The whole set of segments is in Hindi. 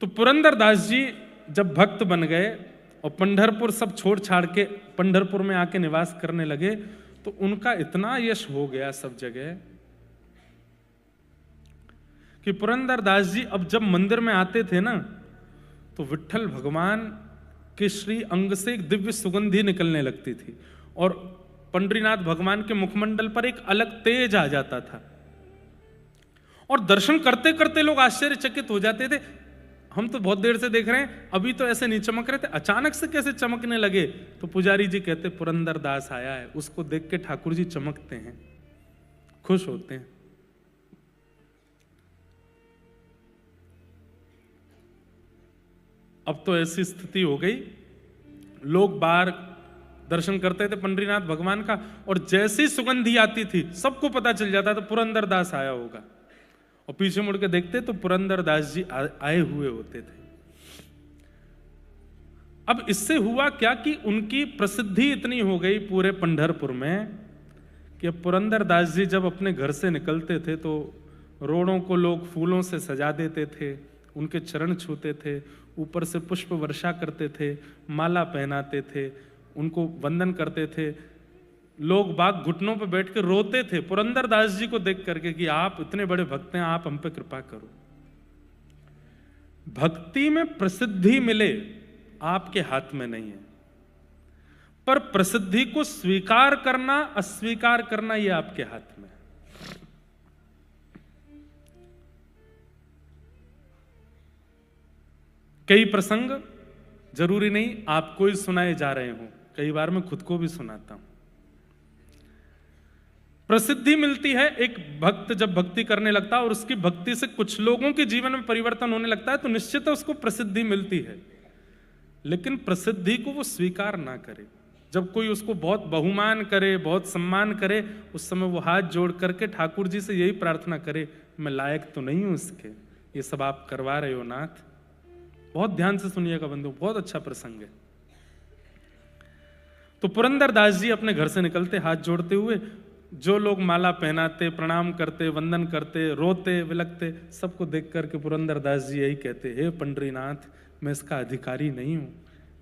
तो पुरंदरदास जी जब भक्त बन गए और पंढरपुर सब छोड़ छाड़ के पंढरपुर में आके निवास करने लगे, तो उनका इतना यश हो गया सब जगह कि पुरंदरदास जी अब जब मंदिर में आते थे ना, तो विट्ठल भगवान के श्री अंग से एक दिव्य सुगंधी निकलने लगती थी और पंडरीनाथ भगवान के मुखमंडल पर एक अलग तेज आ जाता था और दर्शन करते करते लोग आश्चर्यचकित हो जाते थे। हम तो बहुत देर से देख रहे हैं, अभी तो ऐसे नहीं चमक रहे थे, अचानक से कैसे चमकने लगे। तो पुजारी जी कहते पुरंदरदास आया है, उसको देख के ठाकुर जी चमकते हैं, खुश होते हैं। अब तो ऐसी स्थिति हो गई, लोग बाहर दर्शन करते थे पंडरीनाथ भगवान का और जैसी सुगंधी आती थी सबको पता चल जाता था पुरंदरदास आया होगा, और पीछे मुड़ के देखते तो पुरंदरदास जी आए हुए होते थे। अब इससे हुआ क्या कि उनकी प्रसिद्धि इतनी हो गई पूरे पंढरपुर में कि अब पुरंदरदास जी जब अपने घर से निकलते थे तो रोड़ों को लोग फूलों से सजा देते थे, उनके चरण छूते थे, ऊपर से पुष्प वर्षा करते थे, माला पहनाते थे, उनको वंदन करते थे। लोग बाग घुटनों पर बैठ के रोते थे पुरंदरदास जी को देख करके कि आप इतने बड़े भक्त हैं, आप हम पे कृपा करो। भक्ति में प्रसिद्धि मिले आपके हाथ में नहीं है, पर प्रसिद्धि को स्वीकार करना अस्वीकार करना यह आपके हाथ में है। कई प्रसंग जरूरी नहीं आपको ही सुनाए जा रहे हो, कई बार मैं खुद को भी सुनाता हूं। प्रसिद्धि मिलती है, एक भक्त जब भक्ति करने लगता है और उसकी भक्ति से कुछ लोगों के जीवन में परिवर्तन होने लगता है तो निश्चित है उसको प्रसिद्धि मिलती है, लेकिन प्रसिद्धि को वो स्वीकार ना करे। जब कोई उसको बहुत बहुमान करे, बहुत सम्मान करे, उस समय वो हाथ जोड़ करके ठाकुर जी से यही प्रार्थना करे, मैं लायक तो नहीं हूं इसके, ये सब आप करवा रहे हो नाथ। बहुत ध्यान से सुनिएगा बंधु, बहुत अच्छा प्रसंग है। तो पुरंदरदास जी अपने घर से निकलते हाथ जोड़ते हुए, जो लोग माला पहनाते, प्रणाम करते, वंदन करते, रोते विलकते, सबको देख करके पुरंदरदास जी यही कहते, हे पंडरीनाथ, मैं इसका अधिकारी नहीं हूं,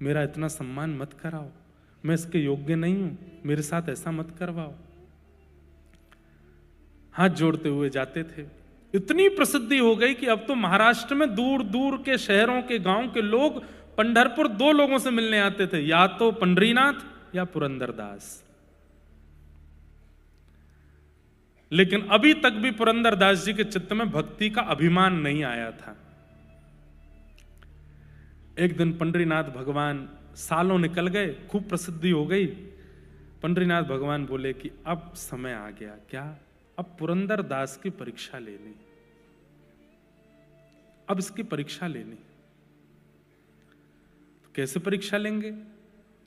मेरा इतना सम्मान मत कराओ, मैं इसके योग्य नहीं हूं, मेरे साथ ऐसा मत करवाओ। हाथ जोड़ते हुए जाते थे। इतनी प्रसिद्धि हो गई कि अब तो महाराष्ट्र में दूर दूर के शहरों के गांव के लोग पंढरपुर दो लोगों से मिलने आते थे, या तो पंडरीनाथ या पुरंदरदास। लेकिन अभी तक भी पुरंदरदास जी के चित्त में भक्ति का अभिमान नहीं आया था। एक दिन पंडरीनाथ भगवान, सालों निकल गए, खूब प्रसिद्धि हो गई, पंडरीनाथ भगवान बोले कि अब समय आ गया, क्या, अब पुरंदरदास की परीक्षा लेनी, अब इसकी परीक्षा लेनी। तो कैसे परीक्षा लेंगे?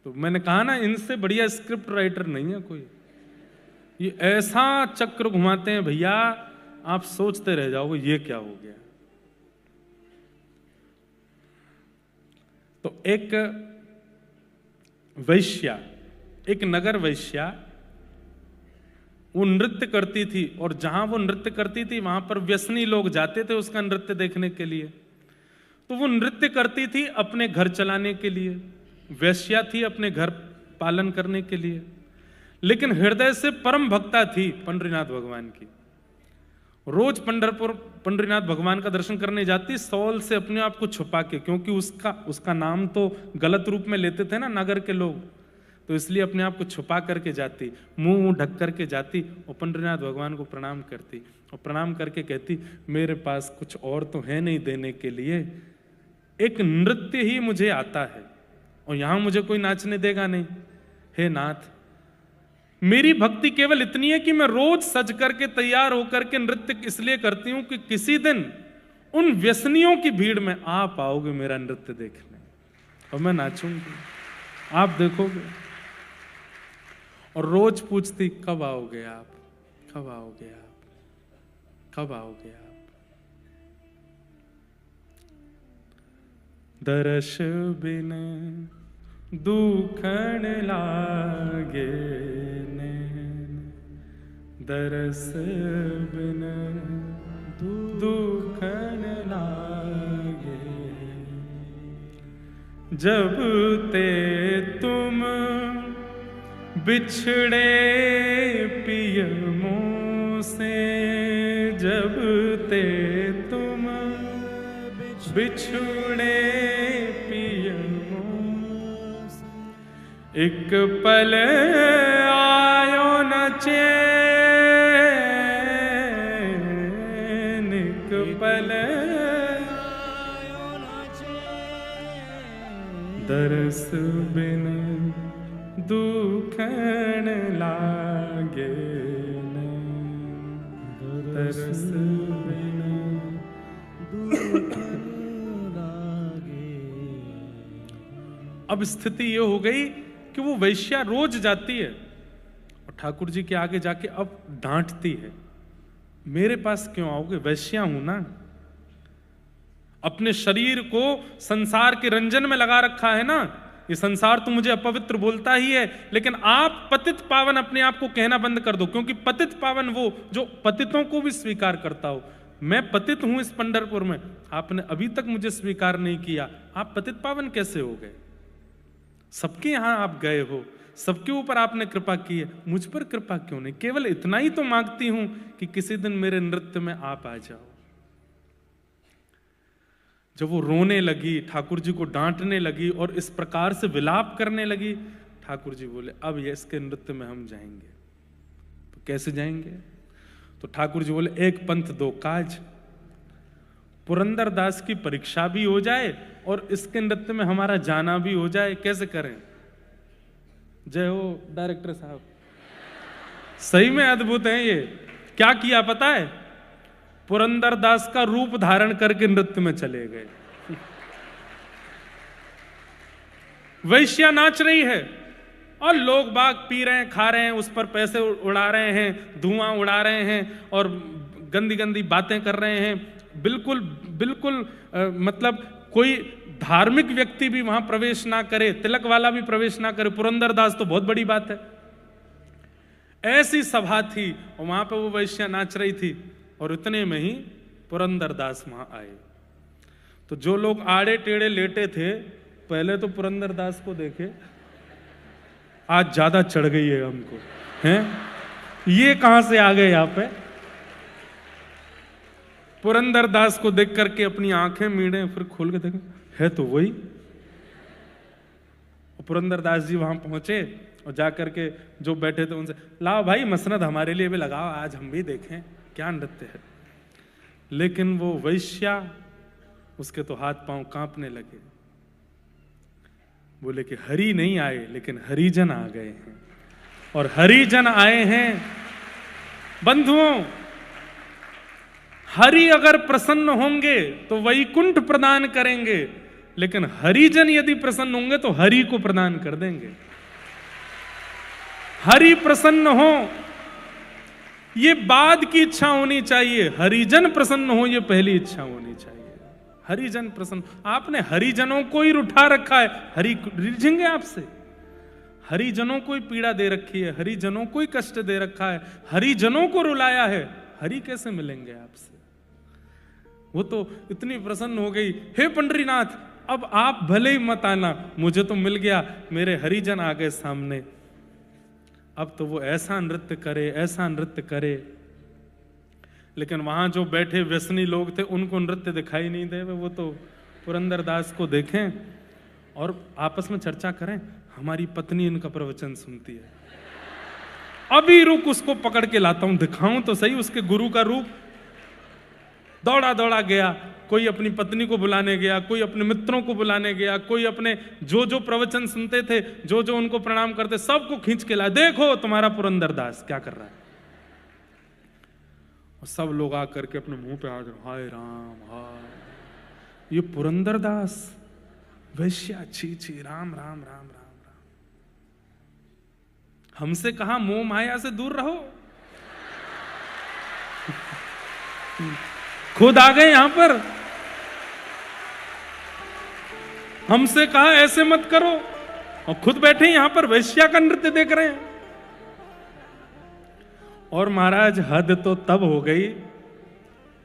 तो मैंने कहा ना, इनसे बढ़िया स्क्रिप्ट राइटर नहीं है कोई, ये ऐसा चक्र घुमाते हैं भैया, आप सोचते रह जाओगे ये क्या हो गया। तो एक वैश्या, एक नगर वैश्या, वो नृत्य करती थी और जहां वो नृत्य करती थी वहां पर व्यसनी लोग जाते थे उसका नृत्य देखने के लिए। तो वो नृत्य करती थी अपने घर चलाने के लिए, वैश्या थी अपने घर पालन करने के लिए, लेकिन हृदय से परम भक्ता थी पंडरीनाथ भगवान की। रोज पंढरपुर पंडरीनाथ भगवान का दर्शन करने जाती, सौल से अपने आप को छुपा के, क्योंकि उसका नाम तो गलत रूप में लेते थे ना नगर के लोग, तो इसलिए अपने आप को छुपा करके जाती, मुंह ढक करके जाती और पंडरीनाथ भगवान को प्रणाम करती और प्रणाम करके कहती, मेरे पास कुछ और तो है नहीं देने के लिए, एक नृत्य ही मुझे आता है और यहां मुझे कोई नाचने देगा नहीं। हे नाथ, मेरी भक्ति केवल इतनी है कि मैं रोज सज करके तैयार होकर के नृत्य इसलिए करती हूं कि किसी दिन उन व्यसनियों की भीड़ में आप आओगे मेरा नृत्य देखने और मैं नाचूंगी, आप देखोगे। और रोज पूछती, कब आओगे आप, कब आओगे आप, कब आओगे आप। दर्श बिन दुखन लागे नैन, दरस बिन दुखन लागे जब ते तुम बिछड़े पिय मों से, जब ते तुम बिछड़े पिय मों से, एक पल आयो न चैन, एक पल दरस बिन दुखन लागे, दरस बिन दुखन लागे। अब स्थिति ये हो गई कि वो वैश्या रोज जाती है और ठाकुर जी के आगे जाके अब डांटती है, मेरे पास क्यों आओगे, वैश्या हूं ना। अपने शरीर को संसार के रंजन में लगा रखा है ना, ये संसार तो मुझे अपवित्र बोलता ही है, लेकिन आप पतित पावन अपने आप को कहना बंद कर दो, क्योंकि पतित पावन वो जो पतितों को भी स्वीकार करता हो। मैं पतित हूं इस पंढरपुर में, आपने अभी तक मुझे स्वीकार नहीं किया, आप पतित पावन कैसे हो गए? सबके यहां आप गए हो, सबके ऊपर आपने कृपा की है, मुझ पर कृपा क्यों नहीं? केवल इतना ही तो मांगती हूं कि किसी दिन मेरे नृत्य में आप आ जाओ। जब वो रोने लगी, ठाकुर जी को डांटने लगी और इस प्रकार से विलाप करने लगी, ठाकुर जी बोले अब ये इसके नृत्य में हम जाएंगे। तो कैसे जाएंगे? तो ठाकुर जी बोले एक पंथ दो काज, पुरंदर दास की परीक्षा भी हो जाए और इसके नृत्य में हमारा जाना भी हो जाए। कैसे करें? जय हो डायरेक्टर साहब, सही में अद्भुत है ये। क्या किया पता है? पुरंदर दास का रूप धारण करके नृत्य में चले गए। वैश्या नाच रही है और लोग बाग पी रहे हैं, खा रहे हैं, उस पर पैसे उड़ा रहे हैं, धुआं उड़ा रहे हैं और गंदी गंदी बातें कर रहे हैं। बिल्कुल बिल्कुल मतलब कोई धार्मिक व्यक्ति भी वहां प्रवेश ना करे, तिलक वाला भी प्रवेश ना करे, पुरंदर दास तो बहुत बड़ी बात है। ऐसी सभा थी और वहां पे वो वैश्या नाच रही थी और इतने में ही पुरंदर दास वहां आए। तो जो लोग आड़े टेढ़े लेटे थे, पहले तो पुरंदर दास को देखे, आज ज्यादा चढ़ गई है हमको, हैं? ये कहां से आ गए यहाँ पे? पुरंदर दास को देख करके अपनी आंखें मीड़े, फिर खोल के देखे, है तो वही। पुरंदर दास जी वहां पहुंचे और जाकर के जो बैठे थे उनसे, लाओ भाई मसनद हमारे लिए भी लगाओ, आज हम भी देखें क्या नृत्य है। लेकिन वो वैश्या, उसके तो हाथ पांव कांपने लगे। बोले कि हरि नहीं आए लेकिन हरिजन आ गए हैं, और हरिजन आए हैं। बंधुओं, हरि अगर प्रसन्न होंगे तो वैकुंठ प्रदान करेंगे, लेकिन हरिजन यदि प्रसन्न होंगे तो हरि को प्रदान कर देंगे। हरि प्रसन्न हो ये बाद की इच्छा होनी चाहिए, हरिजन प्रसन्न हो ये पहली इच्छा होनी चाहिए। हरिजन प्रसन्न, आपने हरिजनों को ही उठा रखा है, हरि रिझेंगे आपसे? हरिजनों को ही पीड़ा दे रखी है, हरिजनों को ही कष्ट दे रखा है, हरिजनों को रुलाया है, हरि कैसे मिलेंगे आपसे? वो तो इतनी प्रसन्न हो गई, हे पंडरीनाथ अब आप भले ही मत आना, मुझे तो मिल गया, मेरे हरिजन आ गए सामने, अब तो वो ऐसा नृत्य करे, ऐसा नृत्य करे। लेकिन वहां जो बैठे व्यसनी लोग थे उनको नृत्य दिखाई नहीं दे, वो तो पुरंदर दास को देखें और आपस में चर्चा करें, हमारी पत्नी इनका प्रवचन सुनती है, अभी रुक उसको पकड़ के लाता हूं, दिखाऊं तो सही उसके गुरु का रूप। दौड़ा दौड़ा गया, कोई अपनी पत्नी को बुलाने गया, कोई अपने मित्रों को बुलाने गया, कोई अपने जो प्रवचन सुनते थे, जो उनको प्रणाम करते, सबको खींच के लाया, देखो तुम्हारा पुरंदर दास क्या कर रहा है। और सब लोग आकर के अपने मुंह पे हाथ, हाय राम हाय, ये पुरंदर दास वैश्या, छी छी, राम राम राम राम राम। हमसे कहा मोह माया से दूर रहो, खुद आ गए यहां पर। हमसे कहा ऐसे मत करो, और खुद बैठे यहां पर वैश्या का नृत्य देख रहे हैं। और महाराज हद तो तब हो गई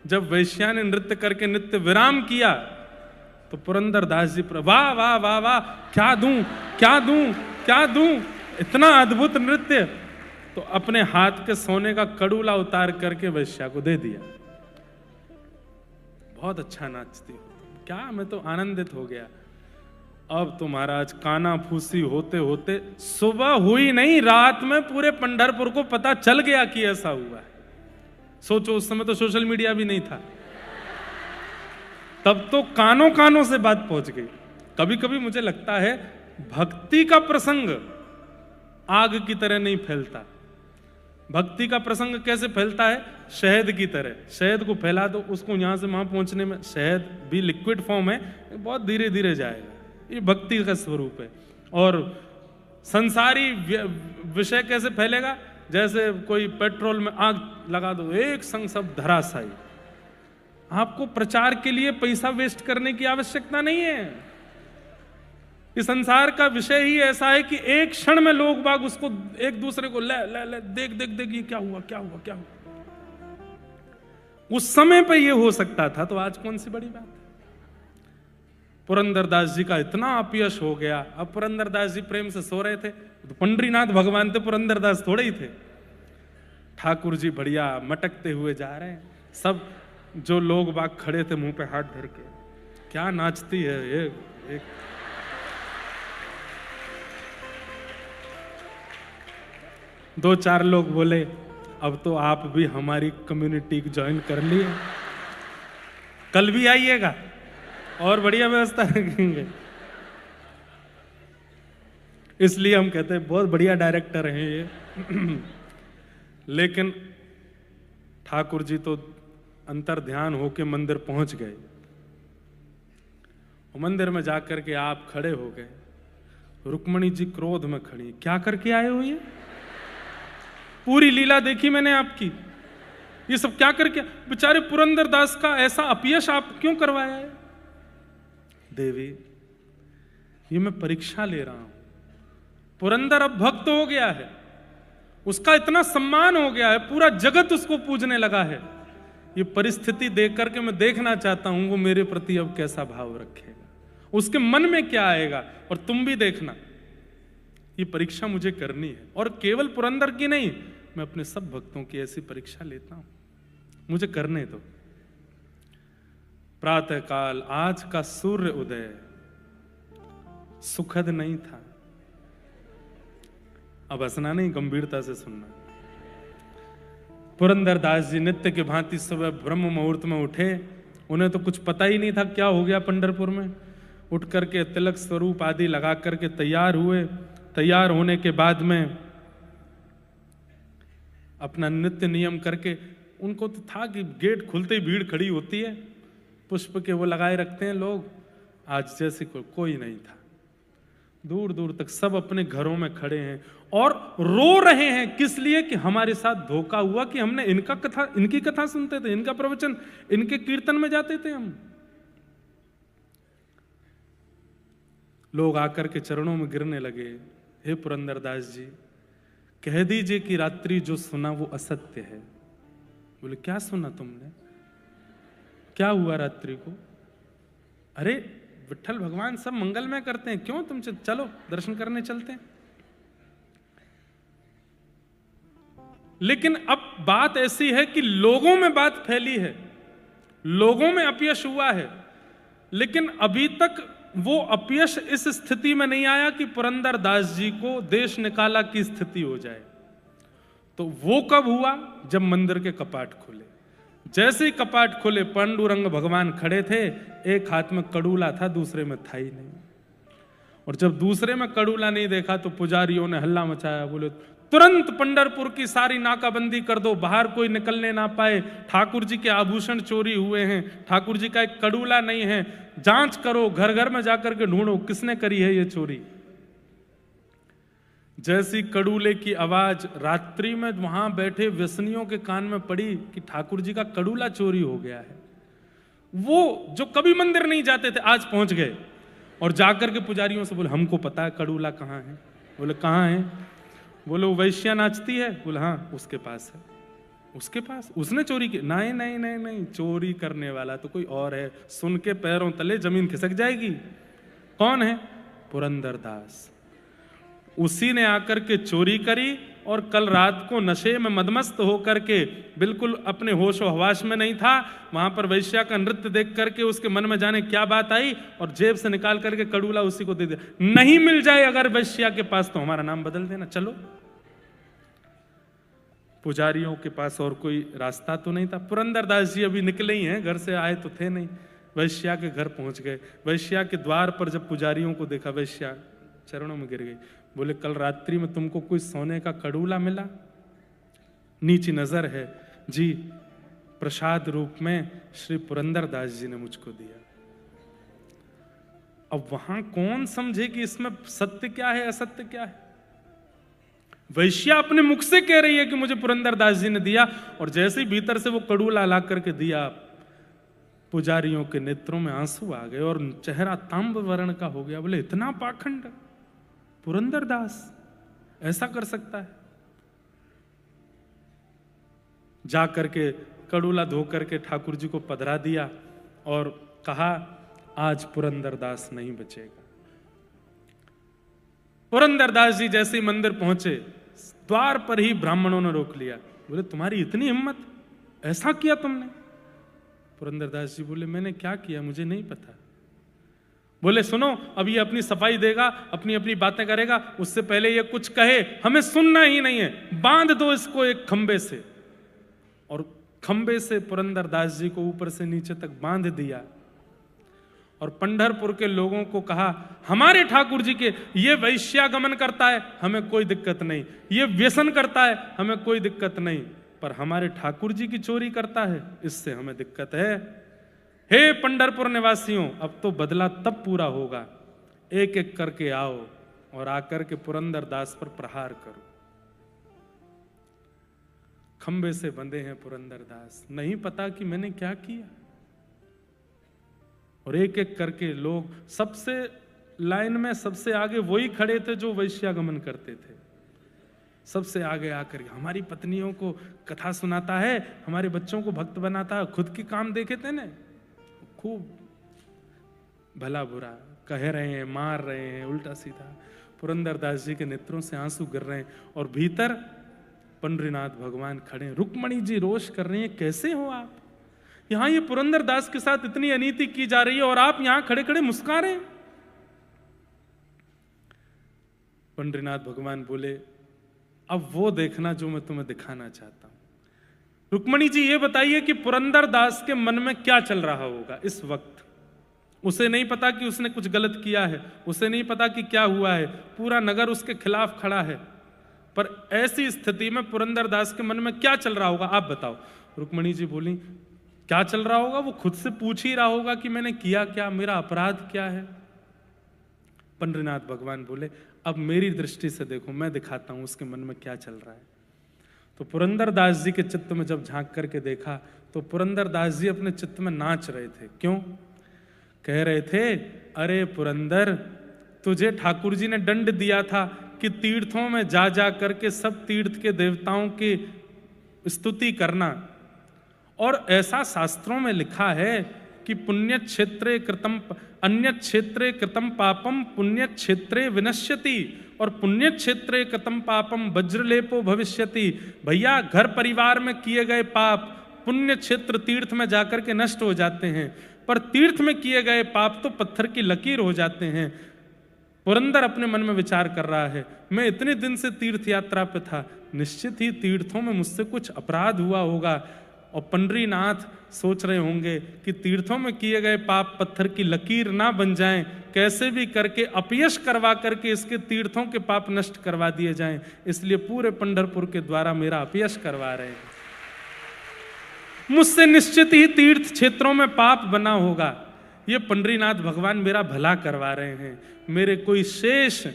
जब वैश्या ने नृत्य करके नित्य विराम किया, तो पुरंदरदास जी वाह वाह वाह वाह, क्या दूं क्या दूं क्या दूं, इतना अद्भुत नृत्य। तो अपने हाथ के सोने का कड़ूला उतार करके वैश्या को दे दिया। बहुत अच्छा नाचती हो, क्या, मैं तो आनंदित हो गया। अब तो महाराज काना फूसी होते होते सुबह हुई नहीं, रात में पूरे पंढरपुर को पता चल गया कि ऐसा हुआ है। सोचो उस समय तो सोशल मीडिया भी नहीं था, तब तो कानों कानों से बात पहुंच गई। कभी कभी मुझे लगता है भक्ति का प्रसंग आग की तरह नहीं फैलता। भक्ति का प्रसंग कैसे फैलता है? शहद की तरह। शहद को फैला दो, उसको यहां से वहां पहुंचने में, शहद भी लिक्विड फॉर्म है, बहुत धीरे धीरे जाएगा। ये भक्ति का स्वरूप है। और संसारी विषय कैसे फैलेगा? जैसे कोई पेट्रोल में आग लगा दो, एक संग सब धराशायी। आपको प्रचार के लिए पैसा वेस्ट करने की आवश्यकता नहीं है। इस संसार का विषय ही ऐसा है कि एक क्षण में लोग बाग उसको एक दूसरे को ले ले ले, देख देख देख, ये क्या हुआ क्या हुआ क्या हुआ। उस समय पे ये हो सकता था, तो आज कौन सी बड़ी बात है। पुरंदरदास जी का इतना अपयश हो गया। अब पुरंदरदास जी प्रेम से सो रहे थे, तो पंडरीनाथ भगवान थे, पुरंदरदास थोड़े ही थे। ठाकुर जी बढ़िया मटकते हुए जा रहे हैं, सब जो लोग बाग खड़े थे मुंह पे हाथ धर के, क्या नाचती है ये एक। दो चार लोग बोले अब तो आप भी हमारी कम्युनिटी ज्वाइन कर लिए, कल भी आइएगा और बढ़िया व्यवस्था रखेंगे। इसलिए हम कहते हैं बहुत बढ़िया डायरेक्टर हैं ये। लेकिन ठाकुर जी तो अंतर ध्यान होके मंदिर पहुंच गए। मंदिर में जाकर के आप खड़े हो गए, रुक्मणी जी क्रोध में खड़ी, क्या करके आए हो ये? पूरी लीला देखी मैंने आपकी, ये सब क्या करके, बेचारे पुरंदरदास का ऐसा अपयश आप क्यों करवाया है? देवी, ये मैं परीक्षा ले रहा हूं। पुरंदर अब भक्त हो गया है, उसका इतना सम्मान हो गया है, पूरा जगत उसको पूजने लगा है। ये परिस्थिति देख करके मैं देखना चाहता हूं वो मेरे प्रति अब कैसा भाव रखेगा, उसके मन में क्या आएगा। और तुम भी देखना, ये परीक्षा मुझे करनी है। और केवल पुरंदर की नहीं, मैं अपने सब भक्तों की ऐसी परीक्षा लेता हूं, मुझे करने दो। प्रातः काल आज का सूर्य उदय सुखद नहीं था। अब हंसना नहीं, गंभीरता से सुनना। पुरंदरदास जी नित्य के भांति सुबह ब्रह्म मुहूर्त में उठे। उन्हें तो कुछ पता ही नहीं था क्या हो गया पंढरपुर में। उठ करके तिलक स्वरूप आदि लगा करके तैयार हुए। तैयार होने के बाद में अपना नित्य नियम करके, उनको तो था कि गेट खुलते ही भीड़ खड़ी होती है, पुष्प के वो लगाए रखते हैं लोग। आज जैसे कोई नहीं था, दूर दूर तक सब अपने घरों में खड़े हैं और रो रहे हैं। किस लिए? कि हमारे साथ धोखा हुआ कि हमने इनकी कथा सुनते थे, इनका प्रवचन, इनके कीर्तन में जाते थे हम। लोग आकर के चरणों में गिरने लगे, हे पुरंदरदास जी, कह दीजिए कि रात्रि जो सुना वो असत्य है। बोले क्या सुना तुमने, क्या हुआ रात्रि को? अरे विट्ठल भगवान सब मंगलमय करते हैं, क्यों तुम चलो दर्शन करने चलते हैं। लेकिन अब बात ऐसी है कि लोगों में बात फैली है, लोगों में अपयश हुआ है, लेकिन अभी तक वो अपयश इस स्थिति में नहीं आया कि पुरंदरदास जी को देश निकाला की स्थिति हो जाए। तो वो कब हुआ? जब मंदिर के कपाट खुले। जैसे ही कपाट खुले, पांडुरंग भगवान खड़े थे, एक हाथ में कड़ूला था, दूसरे में था ही नहीं। और जब दूसरे में कड़ूला नहीं देखा तो पुजारियों ने हल्ला मचाया, बोले तुरंत पंढरपुर की सारी नाकाबंदी कर दो, बाहर कोई निकलने ना पाए। ठाकुर जी के आभूषण चोरी हुए हैं, ठाकुर जी का एक कड़ूला नहीं है, जांच करो, घर घर में जाकर के ढूंढो किसने करी है ये चोरी। जैसी कड़ूले की आवाज रात्रि में वहां बैठे व्यसनियों के कान में पड़ी कि ठाकुर जी का कड़ूला चोरी हो गया है, वो जो कभी मंदिर नहीं जाते थे आज पहुंच गए और जाकर के पुजारियों से बोले हमको पता है कड़ूला कहाँ है। बोले कहाँ है? बोले वो वैश्या नाचती है। बोले हाँ उसके पास है। उसके पास, उसने चोरी की? नहीं नहीं नहीं नहीं, चोरी करने वाला तो कोई और है, सुन के पैरों तले जमीन खिसक जाएगी। कौन है? पुरंदरदास। उसी ने आकर के चोरी करी और कल रात को नशे में मदमस्त होकर के, बिल्कुल अपने होश और हवास में नहीं था, वहां पर वैश्या का नृत्य देख करके उसके मन में जाने क्या बात आई और जेब से निकाल करके कड़ूला उसी को दे दिया। नहीं मिल जाए अगर वैश्या के पास तो हमारा नाम बदल देना। चलो, पुजारियों के पास और कोई रास्ता तो नहीं था। पुरंदरदास जी अभी निकले ही हैं, घर से आए तो थे नहीं। वैश्या के घर पहुंच गए। वैश्या के द्वार पर जब पुजारियों को देखा, वैश्या चरणों में गिर गई। बोले, कल रात्रि में तुमको कोई सोने का कड़ूला मिला? नीची नजर है जी, प्रसाद रूप में श्री पुरंदरदास जी ने मुझको दिया। अब वहां कौन समझे कि इसमें सत्य क्या है असत्य क्या है? वैश्या अपने मुख से कह रही है कि मुझे पुरंदरदास जी ने दिया, और जैसे ही भीतर से वो कड़ूला ला करके दिया, पुजारियों के नेत्रों में आंसू आ गए और चेहरा तांब वर्ण का हो गया। बोले, इतना पाखंड पुरंदरदास ऐसा कर सकता है? जा करके कड़ूला धो करके ठाकुर जी को पधरा दिया और कहा, आज पुरंदरदास नहीं बचेगा। पुरंदरदास जी जैसे ही मंदिर पहुंचे, द्वार पर ही ब्राह्मणों ने रोक लिया। बोले, तुम्हारी इतनी हिम्मत, ऐसा किया तुमने? पुरंदरदास जी बोले, मैंने क्या किया मुझे नहीं पता। बोले, सुनो, अब ये अपनी सफाई देगा, अपनी अपनी बातें करेगा, उससे पहले ये कुछ कहे हमें सुनना ही नहीं है। बांध दो इसको एक खंबे से। और खंबे से पुरंदरदास जी को ऊपर से नीचे तक बांध दिया और पंढरपुर के लोगों को कहा, हमारे ठाकुर जी के ये वैश्यागमन करता है, हमें कोई दिक्कत नहीं, ये व्यसन करता है, हमें कोई दिक्कत नहीं, पर हमारे ठाकुर जी की चोरी करता है, इससे हमें दिक्कत है। हे पंढरपुर निवासियों, अब तो बदला तब पूरा होगा, एक एक करके आओ और आकर के पुरंदरदास पर प्रहार करो। खंबे से बंधे हैं पुरंदरदास, नहीं पता कि मैंने क्या किया। और एक एक करके लोग, सबसे लाइन में सबसे आगे वही खड़े थे जो वैश्यागमन करते थे। सबसे आगे आकर हमारी पत्नियों को कथा सुनाता है, हमारे बच्चों को भक्त बनाता है, खुद के काम देखे थे ना, खूब भला बुरा कह रहे हैं, मार रहे हैं उल्टा सीधा। पुरंदरदास जी के नेत्रों से आंसू गिर रहे हैं और भीतर पंडरीनाथ भगवान खड़े हैं। रुक्मणी जी रोष कर रही हैं, कैसे हो आप? यहां ये पुरंदरदास के साथ इतनी अनीति की जा रही है और आप यहां खड़े खड़े मुस्कुरा रहे हैं। पंडरीनाथ भगवान बोले, अब वो देखना जो मैं तुम्हें दिखाना चाहता हूं। रुक्मणी जी ये बताइए कि पुरंदरदास के मन में क्या चल रहा होगा इस वक्त? उसे नहीं पता कि उसने कुछ गलत किया है, उसे नहीं पता कि क्या हुआ है, पूरा नगर उसके खिलाफ खड़ा है, पर ऐसी स्थिति में पुरंदरदास के मन में क्या चल रहा होगा, आप बताओ। रुक्मणी जी बोली, क्या चल रहा होगा? वो खुद से पूछ ही रहा होगा कि मैंने किया क्या, मेरा अपराध क्या है। पंडरीनाथ भगवान बोले, अब मेरी दृष्टि से देखो, मैं दिखाता हूं उसके मन में क्या चल रहा है। तो पुरंदरदास जी के चित्त में जब झांक करके देखा तो पुरंदरदास जी अपने चित्त में नाच रहे थे। क्यों? कह रहे थे, अरे पुरंदर, तुझे ठाकुर जी ने दंड दिया था कि तीर्थों में जा जा करके सब तीर्थ के देवताओं की स्तुति करना, और ऐसा शास्त्रों में लिखा है कि पुण्य क्षेत्रे कृतम अन्य क्षेत्रे कृतम पापम पुण्य क्षेत्रे विनश्यति और पुण्य क्षेत्रे कृतम पापम वज्रलेपो भविष्यति। भैया, घर परिवार में किए गए पाप पुण्य क्षेत्र तीर्थ में जाकर के नष्ट हो जाते हैं, पर तीर्थ में किए गए पाप तो पत्थर की लकीर हो जाते हैं। पुरंदर अपने मन में विचार कर रहा है, मैं इतने दिन से तीर्थ यात्रा पे था, निश्चित ही तीर्थों में मुझसे कुछ अपराध हुआ होगा। और पंडरीनाथ सोच रहे होंगे कि तीर्थों में किए गए पाप पत्थर की लकीर ना बन जाएं, कैसे भी करके अपयश करवा करके इसके तीर्थों के पाप नष्ट करवा दिए जाएं, इसलिए पूरे पंढरपुर के द्वारा मेरा अपयश करवा रहे हैं। मुझसे निश्चित ही तीर्थ क्षेत्रों में पाप बना होगा, ये पंडरीनाथ भगवान मेरा भला करवा रहे हैं, मेरे कोई शेष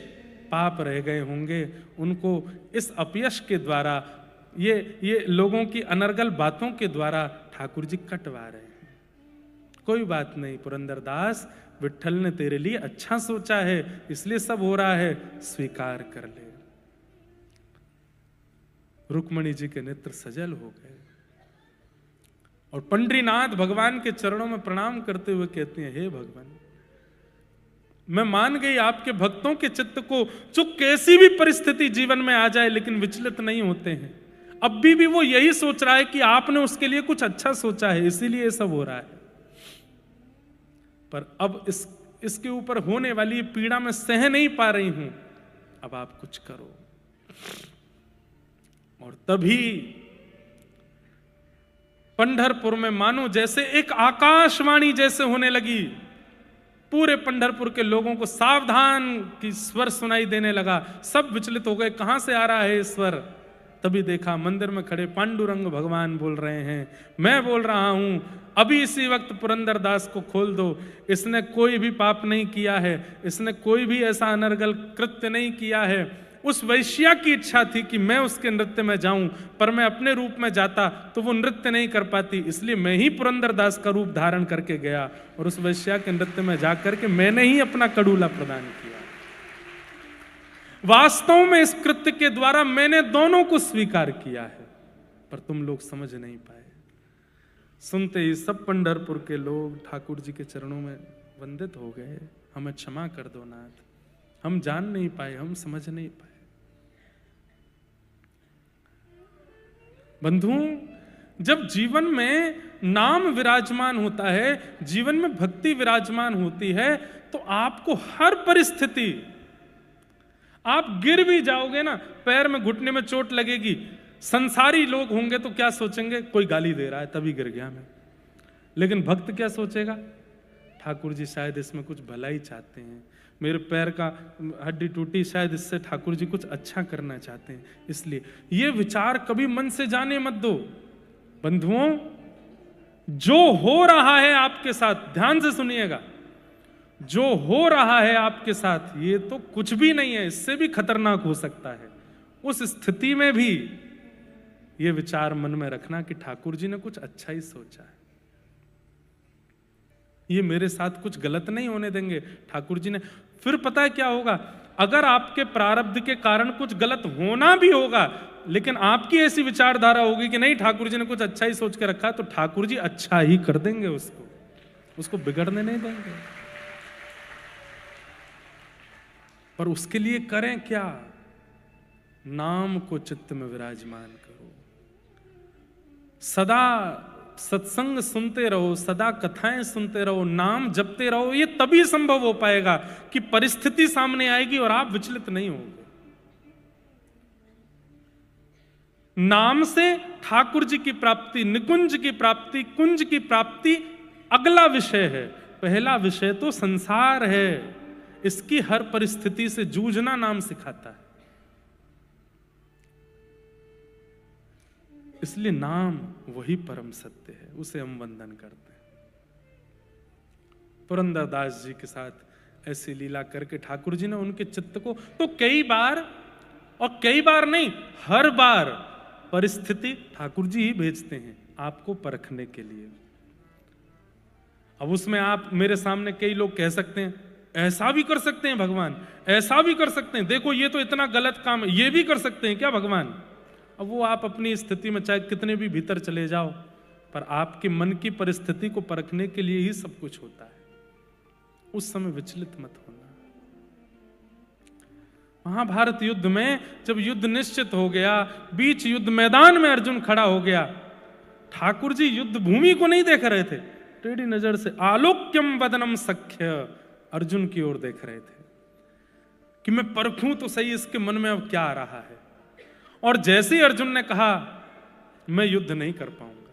पाप रह गए होंगे, उनको इस अपयश के द्वारा, ये लोगों की अनर्गल बातों के द्वारा ठाकुर जी कटवा रहे हैं। कोई बात नहीं पुरंदरदास, विट्ठल ने तेरे लिए अच्छा सोचा है, इसलिए सब हो रहा है, स्वीकार कर ले। रुक्मणी जी के नेत्र सजल हो गए। और पंडरीनाथ भगवान के चरणों में प्रणाम करते हुए कहते हैं, हे भगवान, मैं मान गई आपके भक्तों के चित्त को, जो कैसी भी परिस्थिति जीवन में आ जाए लेकिन विचलित नहीं होते हैं। अब भी वो यही सोच रहा है कि आपने उसके लिए कुछ अच्छा सोचा है, इसीलिए ये सब हो रहा है। पर अब इसके ऊपर होने वाली पीड़ा मैं सह नहीं पा रही हूं, अब आप कुछ करो। और तभी पंढरपुर में मानो जैसे एक आकाशवाणी जैसे होने लगी, पूरे पंढरपुर के लोगों को सावधान की स्वर सुनाई देने लगा। सब विचलित हो गए, कहां से आ रहा है स्वर। तभी देखा मंदिर में खड़े पांडुरंग भगवान बोल रहे हैं, मैं बोल रहा हूं, अभी इसी वक्त पुरंदरदास को खोल दो। इसने कोई भी पाप नहीं किया है, इसने कोई भी ऐसा अनर्गल कृत्य नहीं किया है। उस वैश्या की इच्छा थी कि मैं उसके नृत्य में जाऊं, पर मैं अपने रूप में जाता तो वो नृत्य नहीं कर पाती, इसलिए मैं ही पुरंदरदास का रूप धारण करके गया और उस वैश्या के नृत्य में जाकर के मैंने ही अपना कड़ूला प्रदान किया। वास्तव में इस कृत्य के द्वारा मैंने दोनों को स्वीकार किया है, पर तुम लोग समझ नहीं पाए। सुनते ही सब पंढरपुर के लोग ठाकुर जी के चरणों में वंदित हो गए, हमें क्षमा कर दो नाथ, हम जान नहीं पाए, हम समझ नहीं पाए। बंधुओं, जब जीवन में नाम विराजमान होता है, जीवन में भक्ति विराजमान होती है, तो आपको हर परिस्थिति, आप गिर भी जाओगे ना, पैर में घुटने में चोट लगेगी, संसारी लोग होंगे तो क्या सोचेंगे, कोई गाली दे रहा है तभी गिर गया मैं। लेकिन भक्त क्या सोचेगा, ठाकुर जी शायद इसमें कुछ भलाई चाहते हैं, मेरे पैर का हड्डी टूटी, शायद इससे ठाकुर जी कुछ अच्छा करना चाहते हैं, इसलिए ये विचार कभी मन से जाने मत दो। बंधुओं, जो हो रहा है आपके साथ, ध्यान से सुनिएगा, जो हो रहा है आपके साथ ये तो कुछ भी नहीं है, इससे भी खतरनाक हो सकता है। उस स्थिति में भी ये विचार मन में रखना कि ठाकुर जी ने कुछ अच्छा ही सोचा है, ये मेरे साथ कुछ गलत नहीं होने देंगे ठाकुर जी ने। फिर पता है क्या होगा, अगर आपके प्रारब्ध के कारण कुछ गलत होना भी होगा, लेकिन आपकी ऐसी विचारधारा होगी कि नहीं ठाकुर जी ने कुछ अच्छा ही सोच के रखा है, तो ठाकुर जी अच्छा ही कर देंगे, उसको बिगड़ने नहीं देंगे। पर उसके लिए करें क्या, नाम को चित्त में विराजमान करो, सदा सत्संग सुनते रहो, सदा कथाएं सुनते रहो, नाम जपते रहो। ये तभी संभव हो पाएगा कि परिस्थिति सामने आएगी और आप विचलित नहीं होंगे। नाम से ठाकुर जी की प्राप्ति, निकुंज की प्राप्ति, कुंज की प्राप्ति अगला विषय है। पहला विषय तो संसार है, इसकी हर परिस्थिति से जूझना नाम सिखाता है। इसलिए नाम वही परम सत्य है, उसे हम वंदन करते हैं। पुरंदरदास जी के साथ ऐसी लीला करके ठाकुर जी ने उनके चित्त को तो कई बार, और कई बार नहीं, हर बार परिस्थिति ठाकुर जी ही भेजते हैं आपको परखने के लिए। अब उसमें आप मेरे सामने कई लोग कह सकते हैं, ऐसा भी कर सकते हैं भगवान, ऐसा भी कर सकते हैं, देखो ये तो इतना गलत काम है, ये भी कर सकते हैं क्या भगवान। अब वो आप अपनी स्थिति में चाहे कितने भी भीतर चले जाओ, पर आपके मन की परिस्थिति को परखने के लिए ही सब कुछ होता है। उस समय विचलित मत होना। महाभारत युद्ध में जब युद्ध निश्चित हो गया, बीच युद्ध मैदान में अर्जुन खड़ा हो गया, ठाकुर जी युद्ध भूमि को नहीं देख रहे थे, टेढ़ी नजर से आलोक्यम वदनम सख्य अर्जुन की ओर देख रहे थे कि मैं परखूं तो सही इसके मन में अब क्या आ रहा है। और जैसे ही अर्जुन ने कहा मैं युद्ध नहीं कर पाऊंगा,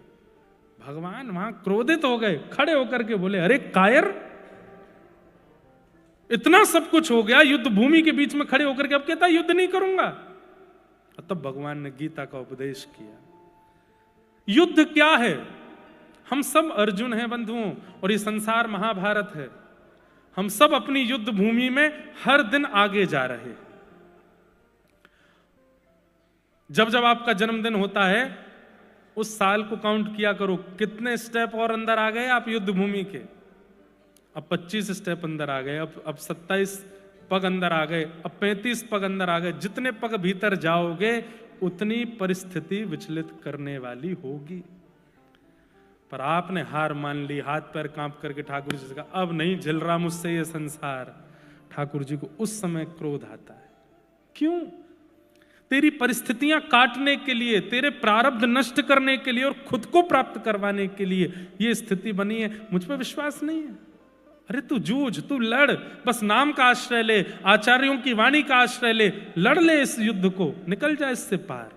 भगवान वहां क्रोधित हो गए, खड़े होकर के बोले, अरे कायर, इतना सब कुछ हो गया, युद्ध भूमि के बीच में खड़े होकर के अब कहता युद्ध नहीं करूंगा। और तब भगवान ने गीता का उपदेश किया। युद्ध क्या है, हम सब अर्जुन हैं बंधुओं, और ये संसार महाभारत है। हम सब अपनी युद्ध भूमि में हर दिन आगे जा रहे हैं। जब जब आपका जन्मदिन होता है, उस साल को काउंट किया करो, कितने स्टेप और अंदर आ गए आप युद्ध भूमि के। अब 25 स्टेप अंदर आ गए, अब 27 पग अंदर आ गए, अब 35 पग अंदर आ गए। जितने पग भीतर जाओगे उतनी परिस्थिति विचलित करने वाली होगी। पर आपने हार मान ली, हाथ पैर कांप करके ठाकुर जी से कहा अब नहीं झेल रहा मुझसे ये संसार। ठाकुर जी को उस समय क्रोध आता है। क्यों? तेरी परिस्थितियां काटने के लिए, तेरे प्रारब्ध नष्ट करने के लिए और खुद को प्राप्त करवाने के लिए ये स्थिति बनी है। मुझ पर विश्वास नहीं है? अरे तू जूझ, तू लड़, बस नाम का आश्रय ले, आचार्यों की वाणी का आश्रय ले, लड़ ले इस युद्ध को, निकल जा इससे पार।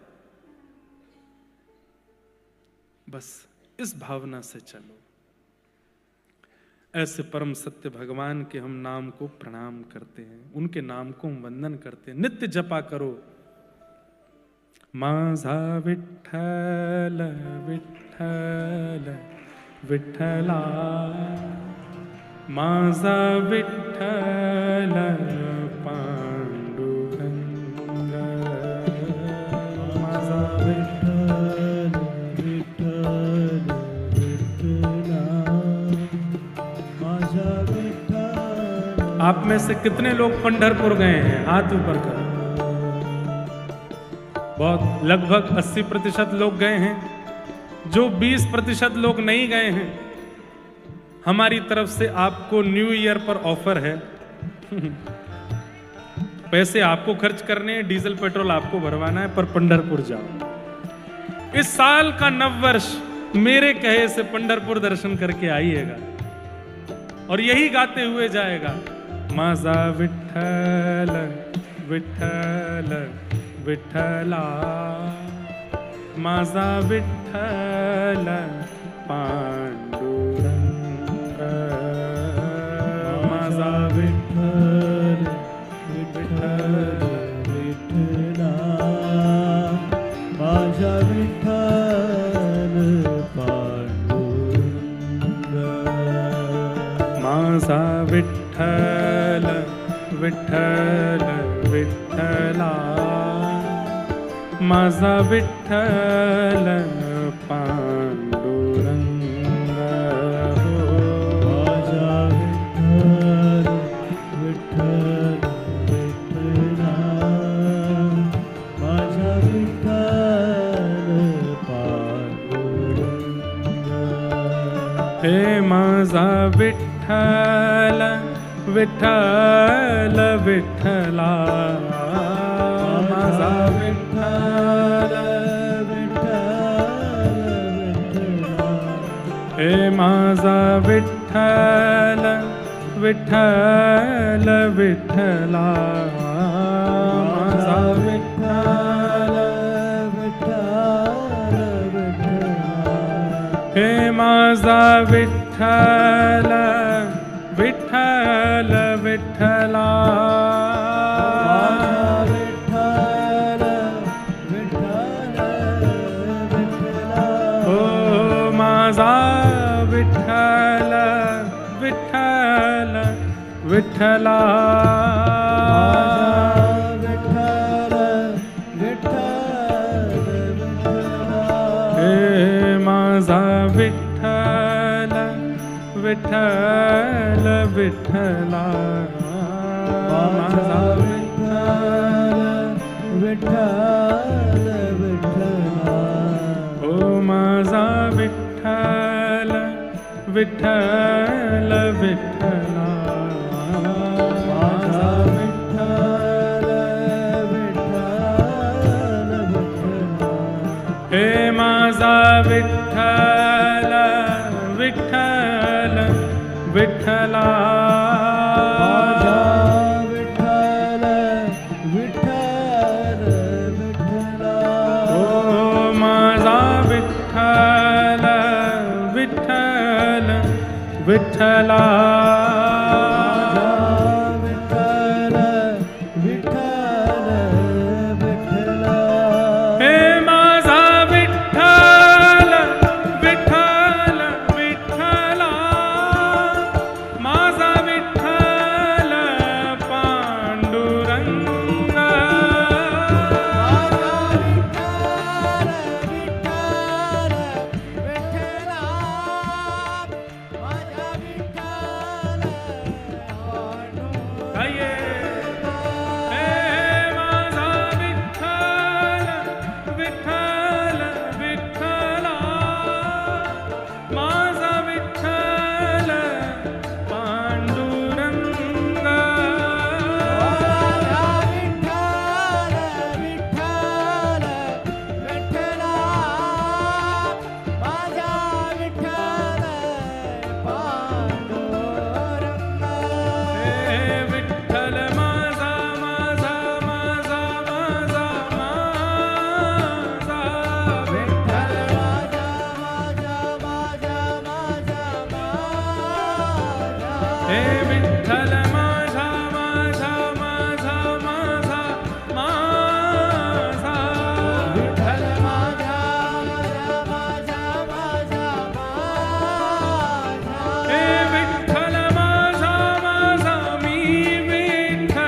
बस इस भावना से चलो। ऐसे परम सत्य भगवान के हम नाम को प्रणाम करते हैं, उनके नाम को हम वंदन करते हैं। नित्य जपा करो, माझा विठ्ठल विठ्ठल विठ्ठला, माझा विठ्ठल पांडुरंग, माझा विठ्ठल विठ्ठल विठ्ठला, माझा विठ्ठल। आप में से कितने लोग पंढरपुर गए हैं? हाथ ऊपर करो। बहुत, लगभग 80% लोग गए हैं। जो 20% लोग नहीं गए हैं, हमारी तरफ से आपको न्यू ईयर पर ऑफर है। पैसे आपको खर्च करने हैं, डीजल पेट्रोल आपको भरवाना है, पर पंढरपुर जाओ। इस साल का नववर्ष मेरे कहे से पंढरपुर दर्शन करके आइएगा और यही गाते हुए जाएगा, माझा विठ्ठल विठ्ठल विठ्ठला, माझा विठ्ठल पांडुरंग, माझा विठ्ठल विठ्ठल विठ्ठला, माझा विठ्ठल पांडुरंग, माझा विठ्ठल विठ्ठल विठ्ठला, माझा विठ्ठल पांडुरंग, माझा विठ्ठल विठ्ठल विठ्ठला, माझा विठ्ठल पांडुरंग। हे माझा विठ्ठल विठ्ठल विठ्ठला, माझा विठ्ठल विठ्ठल विठ्ठला, हे माझा विठ्ठल विठ्ठल विठ्ठला, माझा विठ्ठल विठ्ठल विठ्ठला, हे माझा विठ्ठल विठ्ठल विठ्ठला, माझा विठ्ठल विठ्ठल विठ्ठला, विठ्ठल विठ्ठल विठ्ठला, हे माझा विठ्ठल विठ्ठल विठ्ठला, माझा विठ्ठल विठ्ठल विठ्ठला, ओ माझा विठ्ठल विठ्ठल विठ्ठला, माझा विठ्ठल विठ्ठल विठ्ठला, हे माझा विठ्ठल विठ्ठल विठ्ठला, माझा विठ्ठल विठ्ठल विठ्ठला, ओ माझा विठ्ठल विठ्ठल विठ्ठला, विठ्ठल विठ्ठल विठ्ठला, हे माझा विठ्ठल विठ्ठल विठ्ठला, माझा विठ्ठल पांडुरंग, माझा विठ्ठल विठ्ठल विठ्ठला, माझा विठ्ठल विठ्ठल माझा माझा माझा माझा माझा विठ्ठल माझा माझा माझा माझा माझा हे विठ्ठल माझा माझा माझा माझा माझा विठ्ठल माझा माझा माझा माझा हे विठ्ठल माझा माझा मी विठ्ठल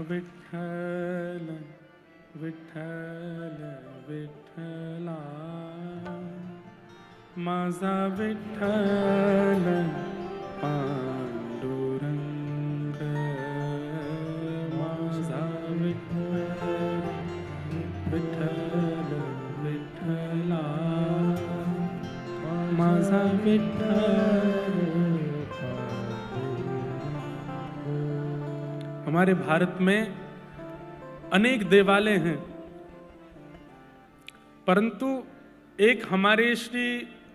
विठ्ठल विठ्ठल विठ्ठला माझा विठ्ठल पांडुरंग माझा विठ्ठल विठ्ठल विठ्ठला माझा विठ्ठल। हमारे भारत में अनेक देवालय हैं, परंतु एक हमारे श्री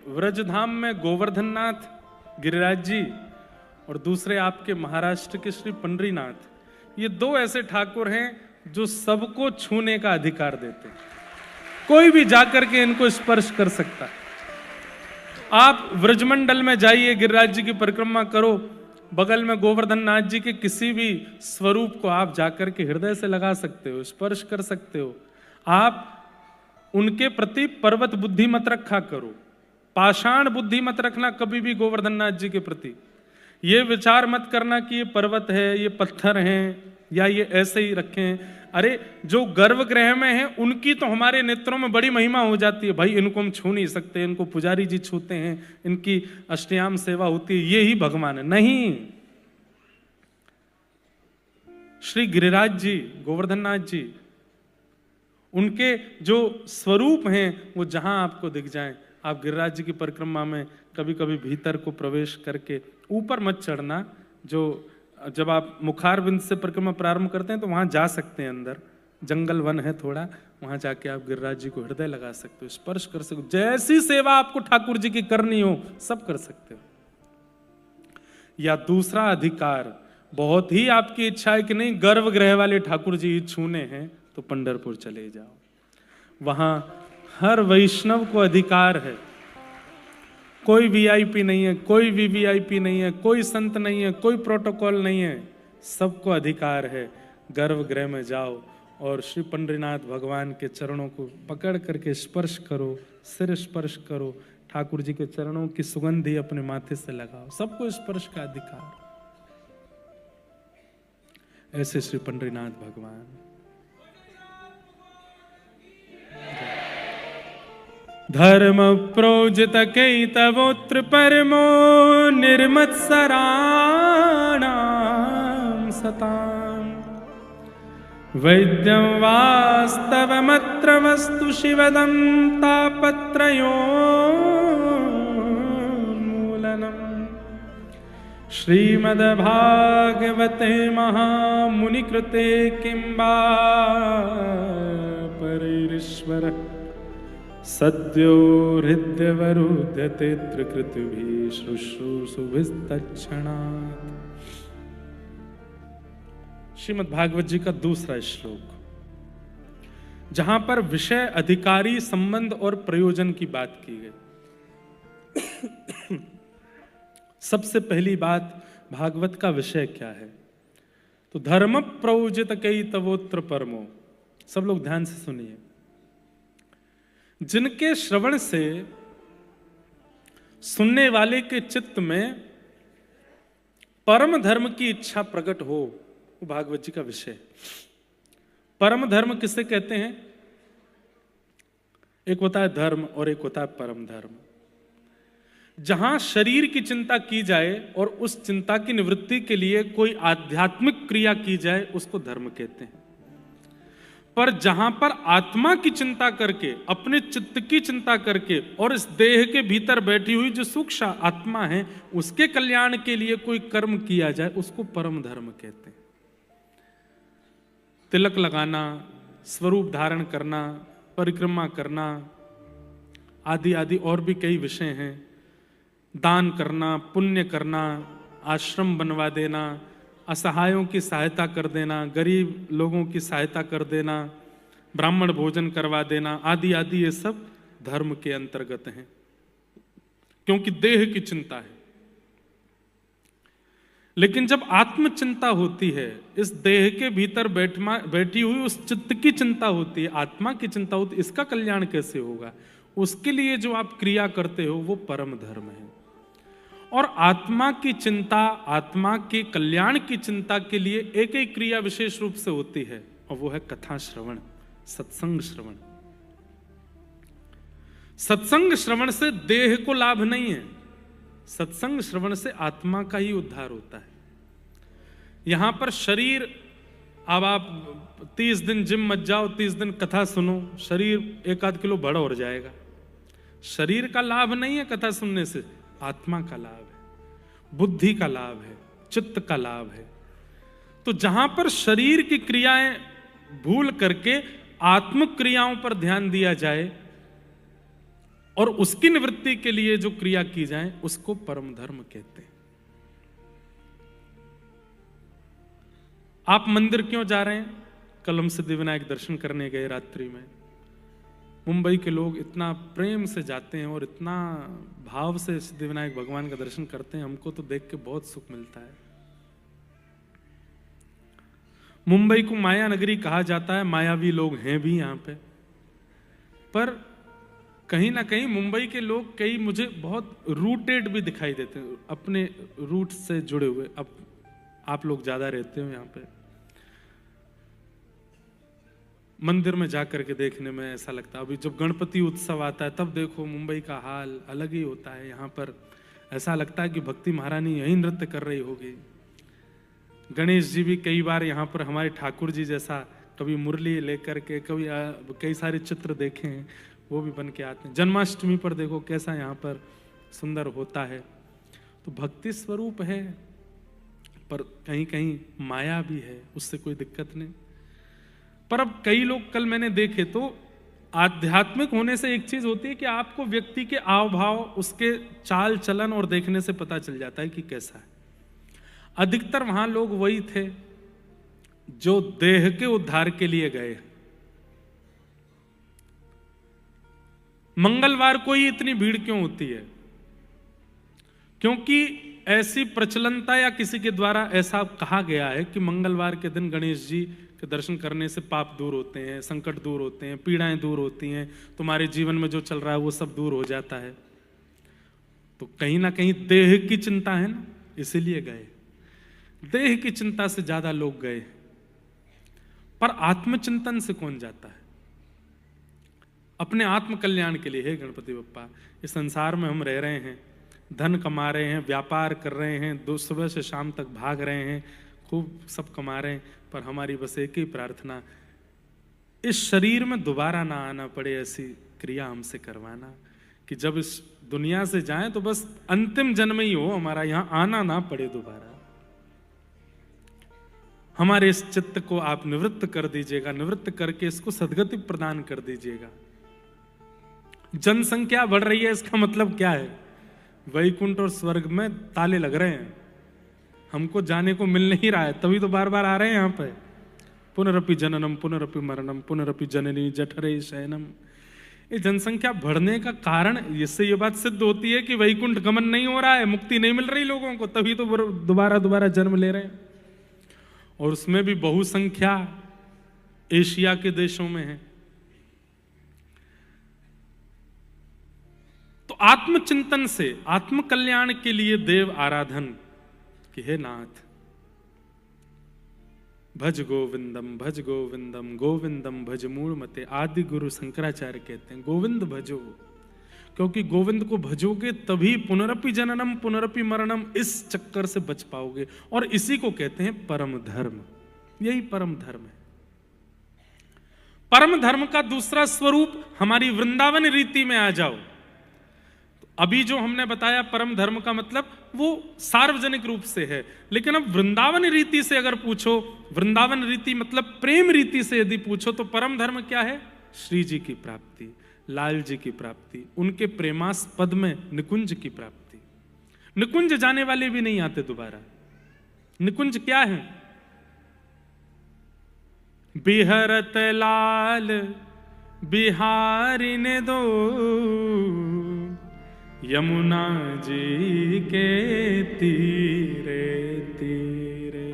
व्रजधाम में गोवर्धननाथ गिरिराज जी और दूसरे आपके महाराष्ट्र के श्री पंडरीनाथ, ये दो ऐसे ठाकुर हैं जो सबको छूने का अधिकार देते हैं। कोई भी जाकर के इनको स्पर्श कर सकता है। आप व्रजमंडल में जाइए, गिरिराज जी की परिक्रमा करो, बगल में गोवर्धननाथ जी के किसी भी स्वरूप को आप जाकर के हृदय से लगा सकते हो, स्पर्श कर सकते हो। आप उनके प्रति पर्वत बुद्धि मत रखा करो, पाषाण बुद्धि मत रखना कभी भी गोवर्धननाथ जी के प्रति। ये विचार मत करना कि ये पर्वत है, ये पत्थर हैं, या ये ऐसे ही रखे हैं। अरे जो गर्भगृह में हैं उनकी तो हमारे नेत्रों में बड़ी महिमा हो जाती है। भाई इनको हम छू नहीं सकते, इनको पुजारी जी छूते हैं, इनकी अष्टयाम सेवा होती है, ये ही भगवान है। नहीं, श्री गिरिराज जी, गोवर्धननाथ जी, उनके जो स्वरूप हैं वो जहां आपको दिख जाएं, आप गिरिराज जी की परिक्रमा में कभी कभी भीतर को प्रवेश करके ऊपर मत चढ़ना। जो जब आप मुखारविंद से परिक्रमा प्रारंभ करते हैं तो वहां जा सकते हैं, अंदर जंगल वन है थोड़ा, वहां जाके आप गिरिराज जी को हृदय लगा सकते हो, स्पर्श कर सकते हो। जैसी सेवा आपको ठाकुर जी की करनी हो सब कर सकते हो। या दूसरा अधिकार, बहुत ही आपकी इच्छा है कि नहीं गर्भगृह वाले ठाकुर जी छूने हैं तो पंढरपुर चले जाओ, वहां हर वैष्णव को अधिकार है। कोई वीआईपी नहीं है, कोई वीवीआईपी नहीं है, कोई संत नहीं है, कोई प्रोटोकॉल नहीं है, सबको अधिकार है। गर्भगृह में जाओ और श्री पंडरीनाथ भगवान के चरणों को पकड़ करके स्पर्श करो, सिर स्पर्श करो, ठाकुर जी के चरणों की सुगंधी अपने माथे से लगाओ, सबको स्पर्श का अधिकार। ऐसे श्री पंडरीनाथ भगवान। धर्म प्रोजित कैतवोत्र परमो निर्मत्सराणां सताम् वैद्यं वास्तवमत्र वस्तु शिवदं तापत्रयोन्मूलनम् श्रीमद्भागवते महामुनिकृते किं वा परैरीश्वर सद्यो हृदयवरुध्यते त्रिकृतिभिः शुश्रूषुभिस्तत्क्षणात्। श्रीमद् भागवत जी का दूसरा श्लोक, जहां पर विषय, अधिकारी, संबंध और प्रयोजन की बात की गई। सबसे पहली बात, भागवत का विषय क्या है? तो धर्म प्रोजित कैतवोत्र परमो। सब लोग ध्यान से सुनिए। जिनके श्रवण से सुनने वाले के चित्त में परम धर्म की इच्छा प्रकट हो, वो भागवत जी का विषय। परम धर्म किसे कहते हैं? एक होता है धर्म और एक होता है परम धर्म। जहां शरीर की चिंता की जाए और उस चिंता की निवृत्ति के लिए कोई आध्यात्मिक क्रिया की जाए, उसको धर्म कहते हैं। पर जहां पर आत्मा की चिंता करके, अपने चित्त की चिंता करके और इस देह के भीतर बैठी हुई जो सूक्ष्म आत्मा है उसके कल्याण के लिए कोई कर्म किया जाए, उसको परम धर्म कहते हैं। तिलक लगाना, स्वरूप धारण करना, परिक्रमा करना आदि आदि और भी कई विषय हैं। दान करना, पुण्य करना, आश्रम बनवा देना, असहायों की सहायता कर देना, गरीब लोगों की सहायता कर देना, ब्राह्मण भोजन करवा देना आदि आदि, ये सब धर्म के अंतर्गत हैं, क्योंकि देह की चिंता है। लेकिन जब आत्म चिंता होती है, इस देह के भीतर बैठी हुई उस चित्त की चिंता होती है, आत्मा की चिंता होती है, इसका कल्याण कैसे होगा, उसके लिए जो आप क्रिया करते हो वो परम धर्म है। और आत्मा की चिंता, आत्मा के कल्याण की चिंता के लिए एक ही क्रिया विशेष रूप से होती है, और वो है कथा श्रवण, सत्संग श्रवण। सत्संग श्रवण से देह को लाभ नहीं है, सत्संग श्रवण से आत्मा का ही उद्धार होता है। यहां पर शरीर, अब आप 30 दिन जिम मत जाओ, 30 दिन कथा सुनो, शरीर 1-8 किलो बड़ा हो जाएगा। शरीर का लाभ नहीं है कथा सुनने से, आत्मा का लाभ है, बुद्धि का लाभ है, चित्त का लाभ है। तो जहां पर शरीर की क्रियाएं भूल करके आत्म क्रियाओं पर ध्यान दिया जाए और उसकी निवृत्ति के लिए जो क्रिया की जाए, उसको परम धर्म कहते हैं। आप मंदिर क्यों जा रहे हैं? कल हम सिद्धिविनायक दर्शन करने गए रात्रि में। मुंबई के लोग इतना प्रेम से जाते हैं और इतना भाव से सिद्धिविनायक भगवान का दर्शन करते हैं, हमको तो देख के बहुत सुख मिलता है। मुंबई को माया नगरी कहा जाता है, मायावी लोग हैं भी यहां पे, पर कहीं ना कहीं मुंबई के लोग कई मुझे बहुत रूटेड भी दिखाई देते हैं, अपने रूट से जुड़े हुए। अब आप लोग ज्यादा रहते हो यहाँ पे, मंदिर में जाकर के देखने में ऐसा लगता है। अभी जब गणपति उत्सव आता है तब देखो मुंबई का हाल अलग ही होता है। यहाँ पर ऐसा लगता है कि भक्ति महारानी यही नृत्य कर रही होगी। गणेश जी भी कई बार यहाँ पर हमारे ठाकुर जी जैसा कभी मुरली लेकर के, कभी कई सारे चित्र देखे हैं, वो भी बन के आते हैं। जन्माष्टमी पर देखो कैसा यहाँ पर सुंदर होता है। तो भक्ति स्वरूप है, पर कहीं कहीं माया भी है, उससे कोई दिक्कत नहीं। पर अब कई लोग कल मैंने देखे तो आध्यात्मिक होने से एक चीज होती है कि आपको व्यक्ति के आव भाव, उसके चाल चलन और देखने से पता चल जाता है कि कैसा है। अधिकतर वहां लोग वही थे जो देह के उद्धार के लिए गए। मंगलवार को ही इतनी भीड़ क्यों होती है? क्योंकि ऐसी प्रचलनता या किसी के द्वारा ऐसा कहा गया है कि मंगलवार के दिन गणेश जी के दर्शन करने से पाप दूर होते हैं, संकट दूर होते हैं, पीड़ाएं दूर होती हैं, तुम्हारे जीवन में जो चल रहा है वो सब दूर हो जाता है। तो कहीं ना कहीं देह की चिंता है ना, इसीलिए गए। देह की चिंता से ज्यादा लोग गए, पर आत्मचिंतन से कौन जाता है? अपने आत्म कल्याण के लिए। हे गणपति बप्पा, इस संसार में हम रह रहे हैं, धन कमा रहे हैं, व्यापार कर रहे हैं, सुबह से शाम तक भाग रहे हैं, खूब सब कमा रहे हैं, पर हमारी बस एक ही प्रार्थना, इस शरीर में दोबारा ना आना पड़े। ऐसी क्रिया हमसे करवाना कि जब इस दुनिया से जाएं तो बस अंतिम जन्म ही हो हमारा, यहां आना ना पड़े दोबारा। हमारे इस चित्त को आप निवृत्त कर दीजिएगा, निवृत्त करके इसको सद्गति प्रदान कर दीजिएगा। जनसंख्या बढ़ रही है, इसका मतलब क्या है? वैकुंठ और स्वर्ग में ताले लग रहे हैं, हमको जाने को मिल नहीं रहा है, तभी तो बार बार आ रहे हैं यहाँ पे। पुनरपि जननम पुनरपि मरणम पुनरपि जननी जठरे शयनम। ये जनसंख्या बढ़ने का कारण, इससे ये बात सिद्ध होती है कि वैकुंठ गमन नहीं हो रहा है, मुक्ति नहीं मिल रही लोगों को, तभी तो दोबारा जन्म ले रहे हैं। और उसमें भी बहुसंख्या एशिया के देशों में है। तो आत्मचिंतन से, आत्म कल्याण के लिए देव आराधन कि हे नाथ, भज गोविंदम गोविंदम भज मूल मते। आदि गुरु शंकराचार्य कहते हैं गोविंद भजो, क्योंकि गोविंद को भजोगे तभी पुनरपि जननम पुनरपि मरणम इस चक्कर से बच पाओगे। और इसी को कहते हैं परम धर्म। यही परम धर्म है। परम धर्म का दूसरा स्वरूप हमारी वृंदावन रीति में आ जाओ। अभी जो हमने बताया परम धर्म का मतलब वो सार्वजनिक रूप से है, लेकिन अब वृंदावन रीति से अगर पूछो, वृंदावन रीति मतलब प्रेम रीति से यदि पूछो, तो परम धर्म क्या है? श्री जी की प्राप्ति, लाल जी की प्राप्ति, उनके प्रेमास्पद में निकुंज की प्राप्ति। निकुंज जाने वाले भी नहीं आते दोबारा। निकुंज क्या है? बिहरत लाल बिहारी ने दो, यमुना जी के तीरे तीरे।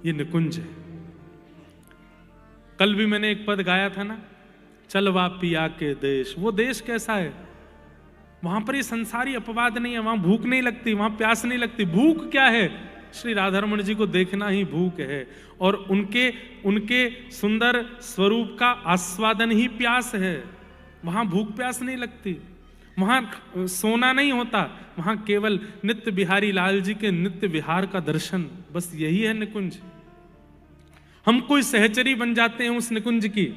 ये निकुंज है। कल भी मैंने एक पद गाया था ना, चलवा पिया के देश। वो देश कैसा है? वहां पर ये संसारी अपवाद नहीं है, वहां भूख नहीं लगती, वहां प्यास नहीं लगती। भूख क्या है? श्री राधारमण जी को देखना ही भूख है, और उनके सुंदर स्वरूप का आस्वादन ही प्यास है। वहां भूख प्यास नहीं लगती, वहां सोना नहीं होता, वहां केवल नित्य बिहारी लाल जी के नित्य विहार का दर्शन, बस यही है निकुंज। हम कोई सहचरी बन जाते हैं उस निकुंज की,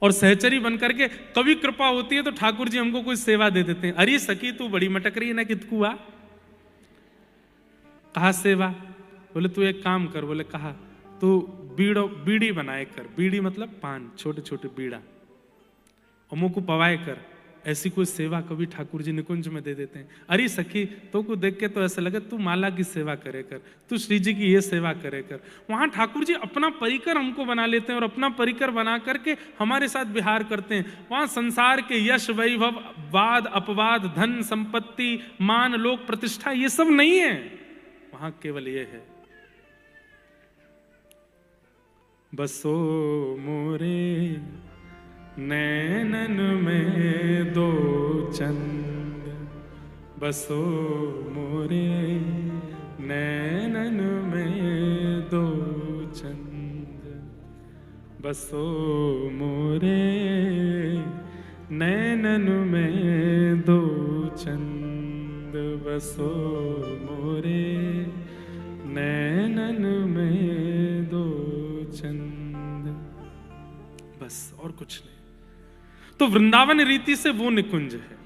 और सहचरी बन करके कभी कृपा होती है तो ठाकुर जी हमको कोई सेवा दे देते हैं। अरे सखी तू बड़ी मटक रही है ना, कितकुआ कहा सेवा? बोले तू एक काम कर। बोले कहा? तू बीड़ी बनाए कर। बीड़ी मतलब पान, छोटे छोटे बीड़ा, और मुंह को पवाए कर। ऐसी कोई सेवा कभी ठाकुर जी निकुंज में दे देते हैं। अरे सखी तो को देख के तो ऐसा लगे तू माला की सेवा करे कर, तू श्री जी की ये सेवा करे कर। वहां ठाकुर जी अपना परिकर हमको बना लेते हैं, और अपना परिकर बना करके हमारे साथ विहार करते हैं। वहां संसार के यश वैभव, वाद अपवाद, धन संपत्ति, मान लोक प्रतिष्ठा, ये सब नहीं है। वहां केवल ये है, बसो मोरे नैनन में दो चंद, बसो मोरे नैनन में दो चंद, बसो मोरे नैनन में दो चंद, बसो मोरे नैनन में दो चंद, बस और कुछ नहीं। तो वृंदावन रीति से वो निकुंज है।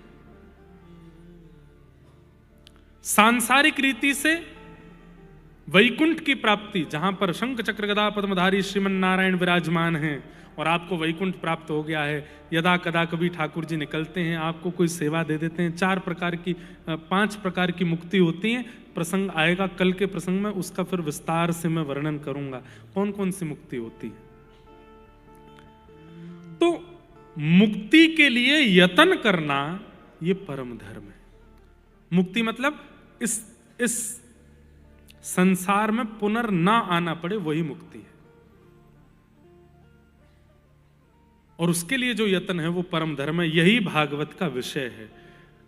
सांसारिक रीति से वैकुंठ की प्राप्ति, जहां पर शंख चक्र गदा पद्मधारी श्रीमन नारायण विराजमान हैं, और आपको वैकुंठ प्राप्त हो गया है। यदा कदा कभी ठाकुर जी निकलते हैं, आपको कोई सेवा दे देते हैं। 5 प्रकार की मुक्ति होती है। प्रसंग आएगा कल के प्रसंग में, उसका फिर विस्तार से मैं वर्णन करूंगा कौन कौन सी मुक्ति होती है। तो मुक्ति के लिए यत्न करना ये परम धर्म है। मुक्ति मतलब इस संसार में पुनर्ना आना पड़े, वही मुक्ति है। और उसके लिए जो यत्न है वो परम धर्म है। यही भागवत का विषय है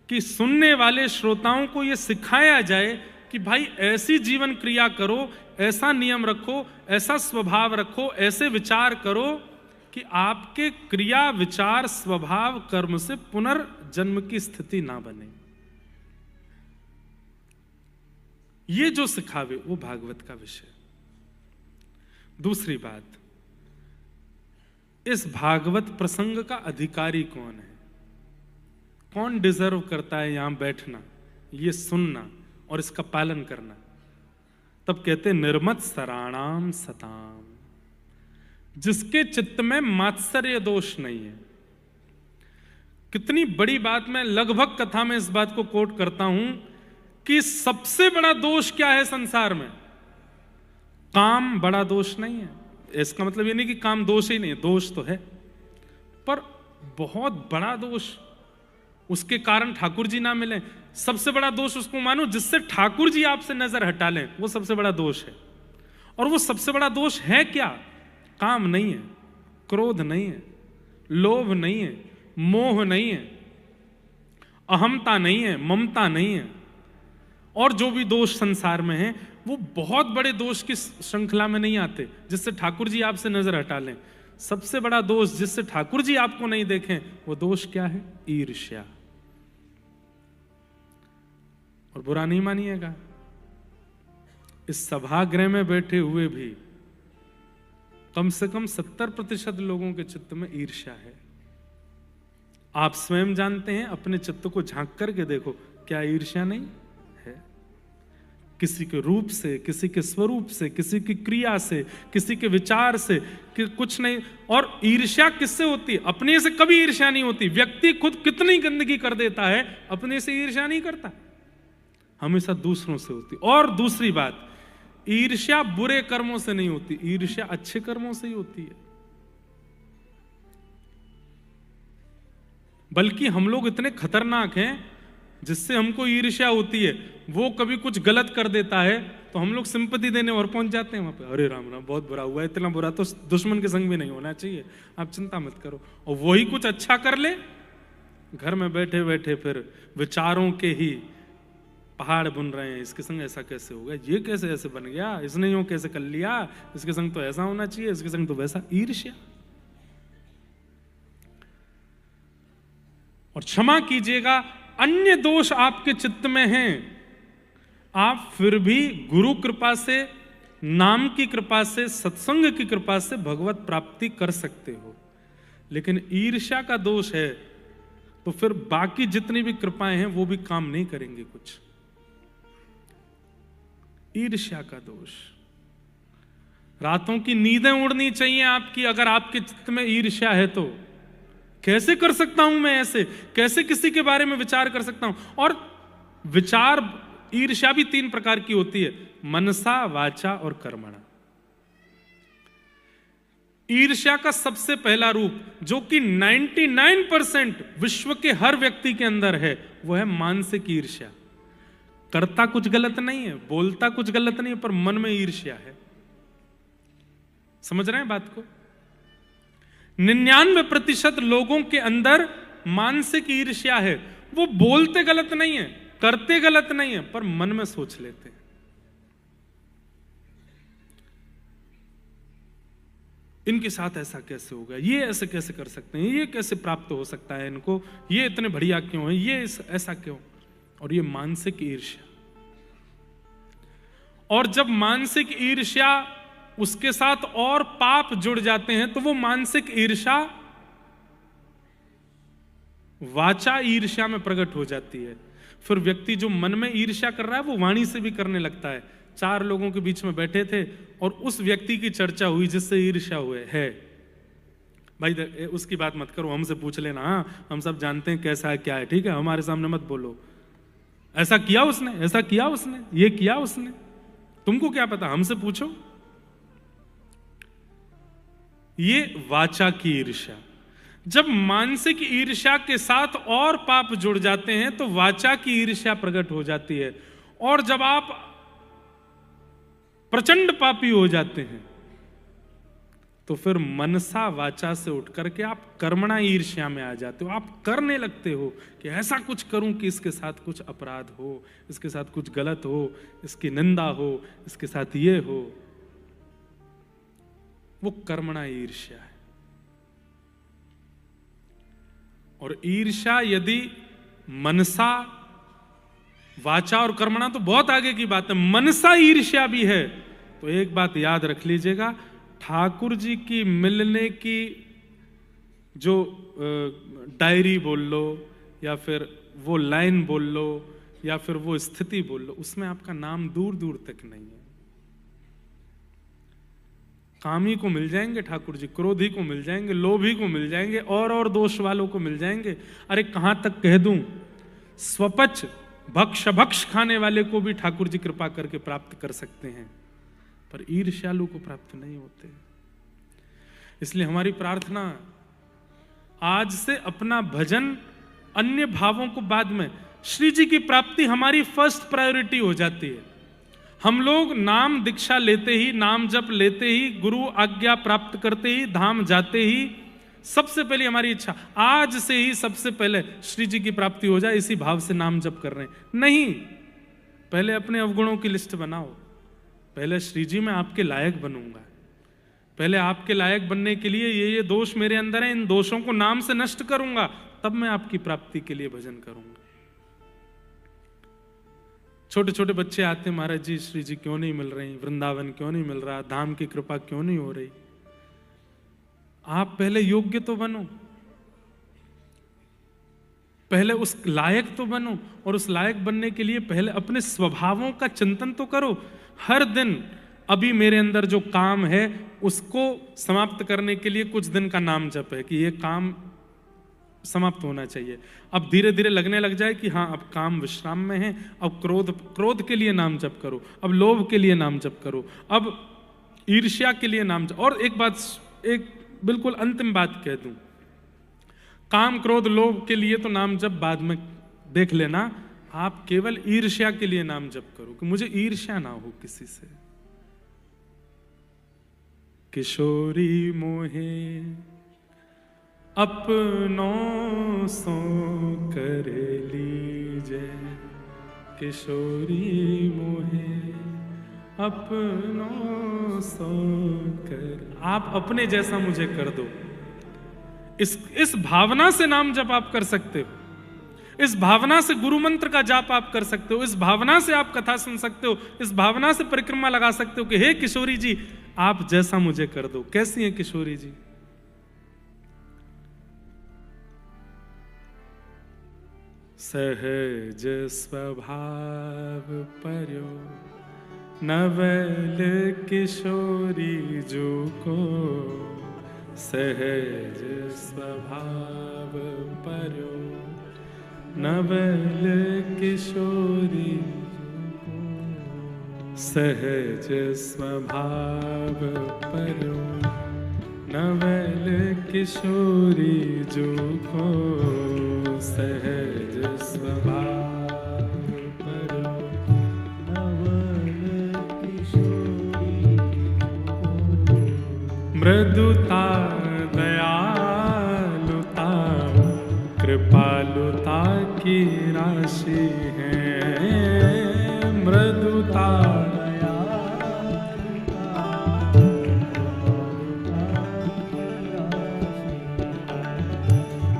कि सुनने वाले श्रोताओं को यह सिखाया जाए कि भाई ऐसी जीवन क्रिया करो, ऐसा नियम रखो, ऐसा स्वभाव रखो, ऐसे विचार करो कि आपके क्रिया विचार स्वभाव कर्म से पुनर्जन्म की स्थिति ना बने। ये जो सिखावे वो भागवत का विषय। दूसरी बात, इस भागवत प्रसंग का अधिकारी कौन है? कौन डिजर्व करता है यहां बैठना, ये सुनना और इसका पालन करना? तब कहते निर्मत सराणाम सताम, जिसके चित्त में मात्सर्य दोष नहीं है। कितनी बड़ी बात, मैं लगभग कथा में इस बात को कोट करता हूं कि सबसे बड़ा दोष क्या है संसार में? काम बड़ा दोष नहीं है। इसका मतलब ये नहीं कि काम दोष ही नहीं है, दोष तो है, पर बहुत बड़ा दोष। उसके कारण ठाकुर जी ना मिले, सबसे बड़ा दोष उसको मानो जिससे ठाकुर जी आपसे नजर हटा लें, वो सबसे बड़ा दोष है। और वो सबसे बड़ा दोष है क्या? काम नहीं है, क्रोध नहीं है, लोभ नहीं है, मोह नहीं है, अहमता नहीं है, ममता नहीं है, और जो भी दोष संसार में है वो बहुत बड़े दोष की श्रृंखला में नहीं आते जिससे ठाकुर जी आपसे नजर हटा लें। सबसे बड़ा दोष जिससे ठाकुर जी आपको नहीं देखें, वो दोष क्या है? ईर्ष्या। और बुरा नहीं मानिएगा, इस सभागृह में बैठे हुए भी कम से कम 70% लोगों के चित्त में ईर्ष्या है। आप स्वयं जानते हैं, अपने चित्त को झांक करके देखो, क्या ईर्ष्या नहीं है? किसी के रूप से, किसी के स्वरूप से, किसी की क्रिया से, किसी के विचार से, कि कुछ नहीं। और ईर्ष्या किससे होती है? अपने से कभी ईर्ष्या नहीं होती। व्यक्ति खुद कितनी गंदगी कर देता है, अपने से ईर्ष्या नहीं करता, हमेशा दूसरों से होती। और दूसरी बात, ईर्ष्या बुरे कर्मों से नहीं होती, ईर्ष्या अच्छे कर्मों से ही होती है। बल्कि हम लोग इतने खतरनाक हैं, जिससे हमको ईर्ष्या होती है, वो कभी कुछ गलत कर देता है तो हम लोग सिंपैथी देने और पहुंच जाते हैं वहां पे। अरे राम राम, बहुत बुरा हुआ, इतना बुरा तो दुश्मन के संग भी नहीं होना चाहिए, आप चिंता मत करो। और वही कुछ अच्छा कर ले घर में बैठे बैठे फिर विचारों के ही पहाड़ बुन रहे हैं, इसके संग ऐसा कैसे हो गया, ये कैसे ऐसे बन गया, इसने यूं कैसे कर लिया, इसके संग तो ऐसा होना चाहिए, इसके संग तो वैसा। ईर्ष्या। और क्षमा कीजिएगा, अन्य दोष आपके चित्त में हैं, आप फिर भी गुरु कृपा से, नाम की कृपा से, सत्संग की कृपा से भगवत प्राप्ति कर सकते हो। लेकिन ईर्ष्या का दोष है तो फिर बाकी जितनी भी कृपाएं हैं वो भी काम नहीं करेंगे कुछ। ईर्ष्या का दोष। रातों की नींदें उड़नी चाहिए आपकी अगर आपके चित्त में ईर्ष्या है तो। कैसे कर सकता हूं मैं ऐसे, कैसे किसी के बारे में विचार कर सकता हूं। और विचार, ईर्ष्या भी 3 प्रकार की होती है, मनसा, वाचा और कर्मणा। ईर्ष्या का सबसे पहला रूप जो कि 99% विश्व के हर व्यक्ति के अंदर है वो है मानसिक ईर्ष्या। करता कुछ गलत नहीं है, बोलता कुछ गलत नहीं है, पर मन में ईर्ष्या है। समझ रहे हैं बात को? 99% लोगों के अंदर मानसिक ईर्ष्या है। वो बोलते गलत नहीं है, करते गलत नहीं है, पर मन में सोच लेते हैं। इनके साथ ऐसा कैसे होगा, ये ऐसे कैसे कर सकते हैं, ये कैसे प्राप्त हो सकता है इनको, ये इतने बढ़िया क्यों है, ये ऐसा क्यों। और ये मानसिक ईर्ष्या। और जब मानसिक ईर्ष्या उसके साथ और पाप जुड़ जाते हैं तो वो मानसिक ईर्ष्या वाचा ईर्ष्या में प्रकट हो जाती है। फिर व्यक्ति जो मन में ईर्ष्या कर रहा है वो वाणी से भी करने लगता है। 4 लोगों के बीच में बैठे थे और उस व्यक्ति की चर्चा हुई जिससे ईर्ष्या हुए है, भाई उसकी बात मत करो, हमसे पूछ लेना, हाँ हम सब जानते हैं कैसा है क्या है, ठीक है, हमारे सामने मत बोलो, ऐसा किया उसने, ऐसा किया उसने, ये किया उसने, तुमको क्या पता, हमसे पूछो। ये वाचा की ईर्ष्या। जब मानसिक ईर्ष्या के साथ और पाप जुड़ जाते हैं तो वाचा की ईर्ष्या प्रकट हो जाती है। और जब आप प्रचंड पापी हो जाते हैं तो फिर मनसा वाचा से उठ करके आप कर्मणा ईर्ष्या में आ जाते हो। आप करने लगते हो कि ऐसा कुछ करूं कि इसके साथ कुछ अपराध हो, इसके साथ कुछ गलत हो, इसकी निंदा हो, इसके साथ ये हो। वो कर्मणा ईर्ष्या है। और ईर्ष्या यदि मनसा, वाचा और कर्मणा तो बहुत आगे की बात है, मनसा ईर्ष्या भी है तो एक बात याद रख लीजिएगा, ठाकुर जी की मिलने की जो डायरी बोल लो या फिर वो लाइन बोल लो या फिर वो स्थिति बोल लो, उसमें आपका नाम दूर दूर तक नहीं है। कामी को मिल जाएंगे ठाकुर जी, क्रोधी को मिल जाएंगे, लोभी को मिल जाएंगे, और दोष वालों को मिल जाएंगे। अरे कहां तक कह दूं, स्वपच भक्ष खाने वाले को भी ठाकुर जी कृपा करके प्राप्त कर सकते हैं, पर ईर्ष्यालु को प्राप्त नहीं होते। इसलिए हमारी प्रार्थना, आज से अपना भजन अन्य भावों को बाद में, श्री जी की प्राप्ति हमारी फर्स्ट प्रायोरिटी हो जाती है। हम लोग नाम दीक्षा लेते ही, नाम जप लेते ही, गुरु आज्ञा प्राप्त करते ही, धाम जाते ही, सबसे पहले हमारी इच्छा आज से ही सबसे पहले श्री जी की प्राप्ति हो जाए, इसी भाव से नाम जप कर रहे हैं। नहीं, पहले अपने अवगुणों की लिस्ट बनाओ। पहले श्री जी मैं आपके लायक बनूंगा, पहले आपके लायक बनने के लिए ये दोष मेरे अंदर है, इन दोषों को नाम से नष्ट करूंगा, तब मैं आपकी प्राप्ति के लिए भजन करूंगा। छोटे छोटे बच्चे आते हैं, महाराज जी श्री जी क्यों नहीं मिल रही, वृंदावन क्यों नहीं मिल रहा, धाम की कृपा क्यों नहीं हो रही। आप पहले योग्य तो बनो, पहले उस लायक तो बनो, और उस लायक बनने के लिए पहले अपने स्वभावों का चिंतन तो करो। हर दिन अभी मेरे अंदर जो काम है उसको समाप्त करने के लिए कुछ दिन का नाम जप है कि ये काम समाप्त होना चाहिए। अब धीरे धीरे लगने लग जाए कि हाँ अब काम विश्राम में है, अब क्रोध के लिए नाम जप करो, अब लोभ के लिए नाम जप करो, अब ईर्ष्या के लिए नाम जप। और एक बात, एक बिल्कुल अंतिम बात कह दूं, काम क्रोध लोभ के लिए तो नाम जप बाद में देख लेना, आप केवल ईर्ष्या के लिए नाम जप करो कि मुझे ईर्ष्या ना हो किसी से। किशोरी मोहे अपनों सो कर लीजे किशोरी मोहे, अपनों सो कर, आप अपने जैसा मुझे कर दो। इस भावना से नाम जप आप कर सकते हो, इस भावना से गुरु मंत्र का जाप आप कर सकते हो, इस भावना से आप कथा सुन सकते हो, इस भावना से परिक्रमा लगा सकते हो कि हे किशोरी जी आप जैसा मुझे कर दो। कैसी हैं किशोरी जी? सहज स्वभाव पर्यो नवल किशोरी जो को, सहज स्वभाव पर्यो नवल किशोरी, सहज स्वभाव पर्यो नवल किशोरी जो को, सहज स्वभाव पर्यो नवल किशोरी जो को, मृदुता दयालुता कृपालुता की राशि है, मृदुता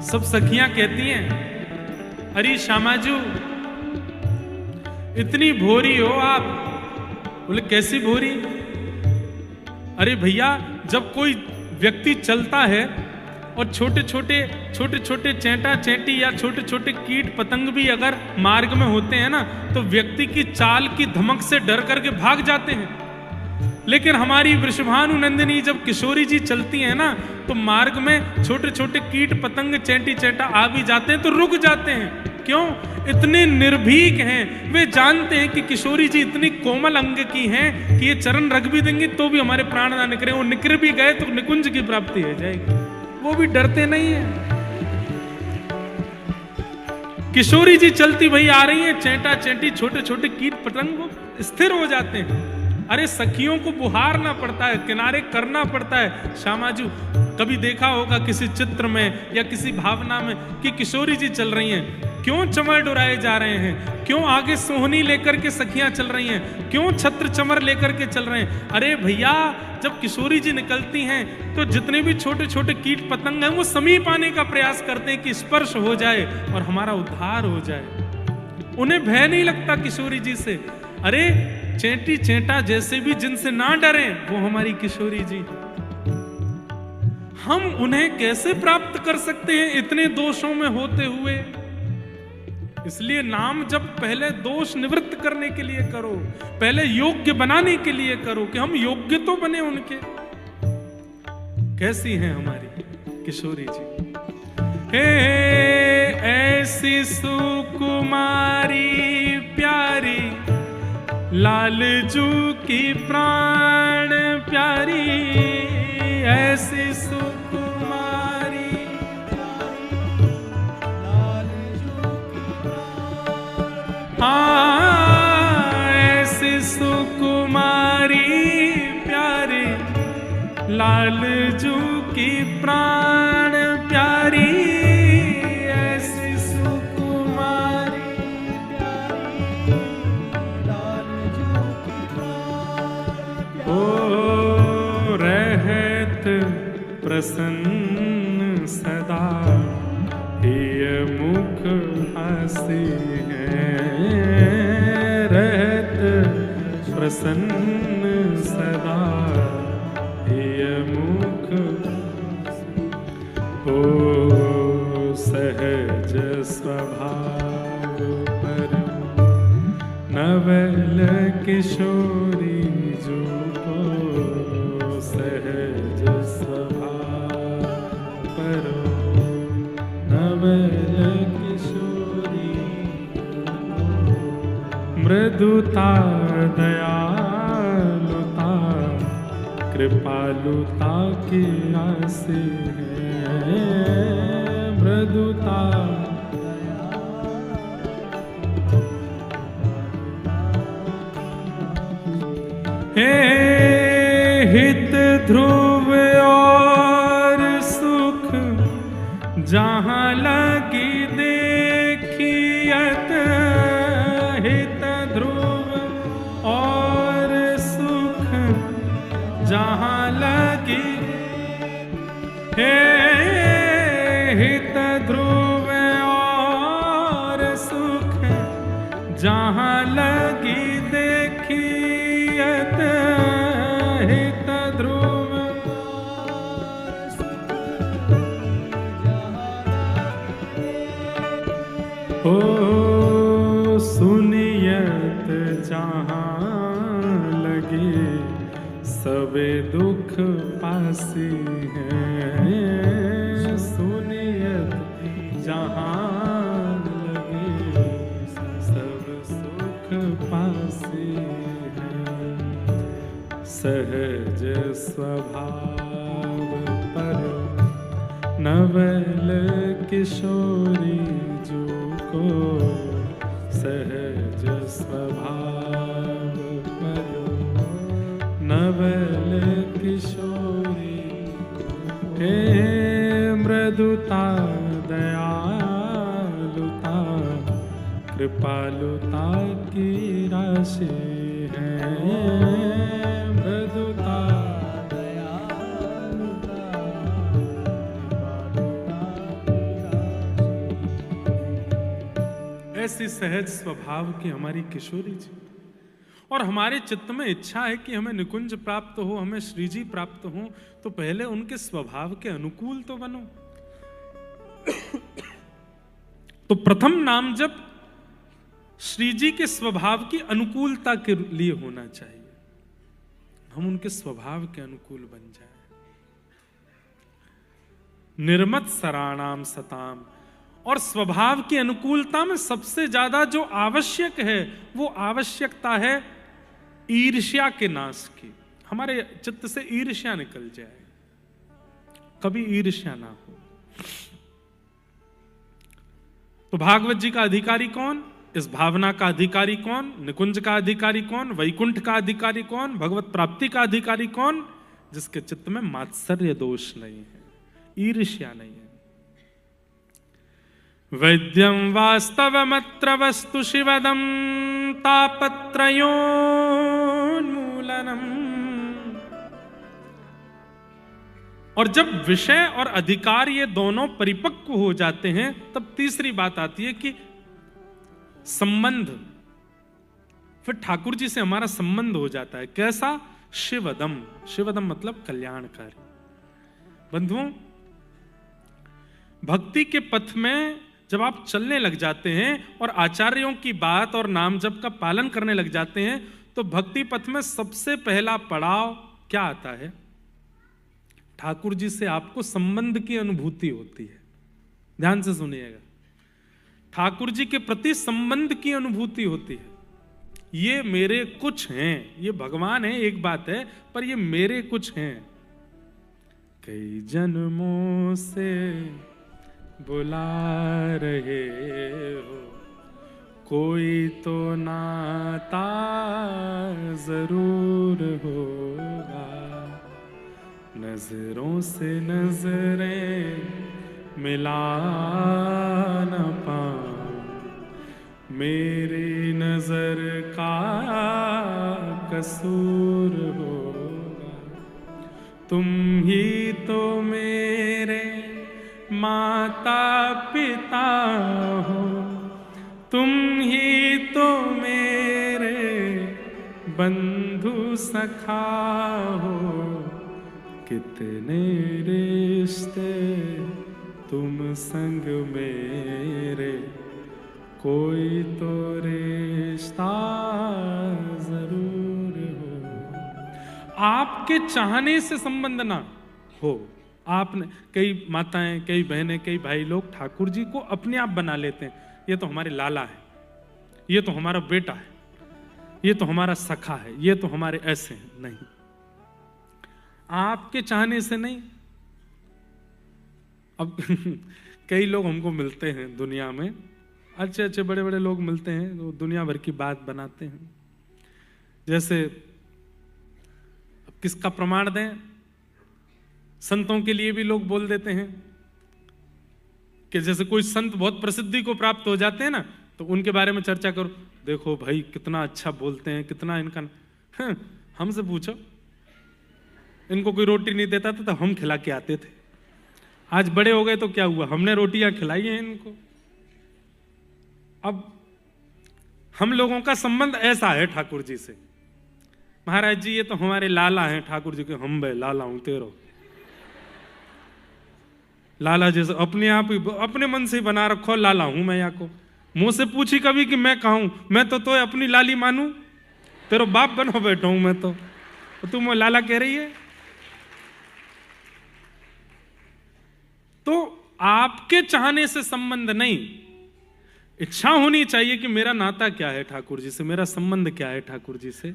सब सखियां कहती हैं अरे श्यामाजू इतनी भोरी हो आप। बोले कैसी भोरी? अरे भैया जब कोई व्यक्ति चलता है और छोटे छोटे चैंटा चैंटी या छोटे छोटे कीट पतंग भी अगर मार्ग में होते हैं ना तो व्यक्ति की चाल की धमक से डर करके भाग जाते हैं। लेकिन हमारी वृषभानु नंदिनी जब किशोरी जी चलती है ना तो मार्ग में छोटे छोटे कीट पतंग चैंटी चैंटा आ भी जाते हैं तो रुक जाते हैं। क्यों? इतने निर्भीक हैं, वे जानते हैं कि किशोरी जी इतनी कोमल अंग की हैं कि ये चरण रख भी देंगे तो भी हमारे प्राण ना निकले, वो निकल भी गए तो निकुंज की प्राप्ति हो जाएगी। वो भी डरते नहीं है। किशोरी जी चलती भई आ रही है, चैंटा चैंटी छोटे छोटे कीट पतंग वो स्थिर हो जाते हैं। अरे सखियों को बुहारना पड़ता है, किनारे करना पड़ता है। श्यामाजू कभी देखा होगा किसी चित्र में या किसी भावना में कि किशोरी जी चल रही हैं, क्यों चमर डुराए जा रहे हैं, क्यों आगे सोहनी लेकर के सखियां चल रही हैं, क्यों छत्र चमर लेकर के चल रहे हैं। अरे भैया जब किशोरी जी निकलती हैं तो जितने भी छोटे छोटे कीट पतंग हैं वो समीप आने का प्रयास करते हैं कि स्पर्श हो जाए और हमारा उद्धार हो जाए। उन्हें भय नहीं लगता किशोरी जी से। अरे चेंटी चेंटा जैसे भी जिनसे ना डरे वो हमारी किशोरी जी। हम उन्हें कैसे प्राप्त कर सकते हैं इतने दोषों में होते हुए? इसलिए नाम जब पहले दोष निवृत्त करने के लिए करो, पहले योग्य बनाने के लिए करो कि हम योग्य तो बने उनके। कैसी हैं हमारी किशोरी जी? हे ऐसी सुकुमारी प्यारी लालजू की प्राण प्यारी, ऐसी सुकुमारी ऐसी सुकुमारी प्यारी लालजू की प्राण प्यारी, ऐसी सुकुमारी प्यारी लालजू की प्राण। ओ रहत प्रसन्न सदा ये मुख हंसी है, रहत प्रसन्न सदा ये मुख हो, सहज स्वभाव पर नवल किशोरी जो को, सहज स्वभाव पर नवल किशोरी, मृदुता दयालुता कृपालुता की राशि है, मृदुता हे हित ध्रुव और सुख जहाँ लगी देखियत हित ध्रुव और सुख, जहाँ लगी हे हित ध्रुव और सुख, जहाँ लगी देखियत हित ध्रुव हो, सुनियत जहाँ लगे सबे दुख पासी है, सुनियत जहाँ लगे सब सुख पासी है। सहज स्वभाव पर नवल किशोरी जो को, सहज स्वभाव पर नवल किशोरी, हे मृदुता दयालुता कृपालुता की राशि है, मृदुता ऐसी सहज स्वभाव की हमारी किशोरी जी, और हमारे चित्त में इच्छा है कि हमें निकुंज प्राप्त हो, हमें श्री जी प्राप्त हो, तो पहले उनके स्वभाव के अनुकूल तो बनो। तो प्रथम नाम जप श्री जी के स्वभाव की अनुकूलता के लिए होना चाहिए, हम उनके स्वभाव के अनुकूल बन जाए। निर्मत सराणाम सताम, और स्वभाव की अनुकूलता में सबसे ज्यादा जो आवश्यक है वो आवश्यकता है ईर्ष्या के नाश की। हमारे चित्त से ईर्ष्या निकल जाए, कभी ईर्ष्या ना हो। तो भागवत जी का अधिकारी कौन, इस भावना का अधिकारी कौन, निकुंज का अधिकारी कौन, वैकुंठ का अधिकारी कौन, भगवत प्राप्ति का अधिकारी कौन, जिसके चित्त में मात्सर्य दोष नहीं है, ईर्ष्या नहीं है। वैद्यं वास्तवमत्र वस्तु शिवदं तापत्रयोन्मूलनम्। और जब विषय और अधिकार ये दोनों परिपक्व हो जाते हैं, तब तीसरी बात आती है कि संबंध, फिर ठाकुर जी से हमारा संबंध हो जाता है। कैसा? शिवदम, शिवदम मतलब कल्याणकारी। बंधुओं, भक्ति के पथ में जब आप चलने लग जाते हैं और आचार्यों की बात और नाम जप का पालन करने लग जाते हैं, तो भक्ति पथ में सबसे पहला पड़ाव क्या आता है? ठाकुर जी से आपको संबंध की अनुभूति होती है। ध्यान से सुनिएगा, ठाकुर जी के प्रति संबंध की अनुभूति होती है। ये मेरे कुछ हैं, ये भगवान है एक बात है, पर ये मेरे कुछ हैं। कई जन्मों से बुला रहे हो, कोई तो नाता जरूर होगा। नजरों से नजरें मिला न पाऊं, मेरी नजर का कसूर होगा। तुम ही तो मेरे माता पिता हो, तुम ही तो मेरे बंधु सखा हो। कितने रिश्ते तुम संग मेरे, कोई तो रिश्ता जरूर हो। आपके चाहने से संबंध ना हो, आपने, कई माताएं, कई बहनें, कई भाई लोग ठाकुर जी को अपने आप बना लेते हैं। ये तो हमारे लाला है, ये तो हमारा बेटा है, ये तो हमारा सखा है, ये तो हमारे ऐसे हैं। नहीं, आपके चाहने से नहीं। अब कई लोग हमको मिलते हैं दुनिया में, अच्छे अच्छे बड़े बड़े लोग मिलते हैं, वो दुनिया भर की बात बनाते हैं। जैसे अब किसका प्रमाण दें, संतों के लिए भी लोग बोल देते हैं कि जैसे कोई संत बहुत प्रसिद्धि को प्राप्त हो जाते हैं ना, तो उनके बारे में चर्चा करो, देखो भाई कितना अच्छा बोलते हैं, कितना इनका। हमसे पूछो, इनको कोई रोटी नहीं देता था तो हम खिला के आते थे। आज बड़े हो गए तो क्या हुआ, हमने रोटियां खिलाई हैं इनको। अब हम लोगों का संबंध ऐसा है ठाकुर जी से, महाराज जी ये तो हमारे लाला हैं ठाकुर जी के। हम भाई लाला हूं तेरो, लाला जैसे अपने आप ही अपने मन से ही बना रखो, लाला हूं मैं। या को मुंह से पूछी कभी कि मैं कहूं, मैं तो अपनी लाली मानू, तेरो बाप बनो बैठा हूं मैं तो तुम लाला कह रही है। तो आपके चाहने से संबंध नहीं, इच्छा होनी चाहिए कि मेरा नाता क्या है ठाकुर जी से, मेरा संबंध क्या है ठाकुर जी से।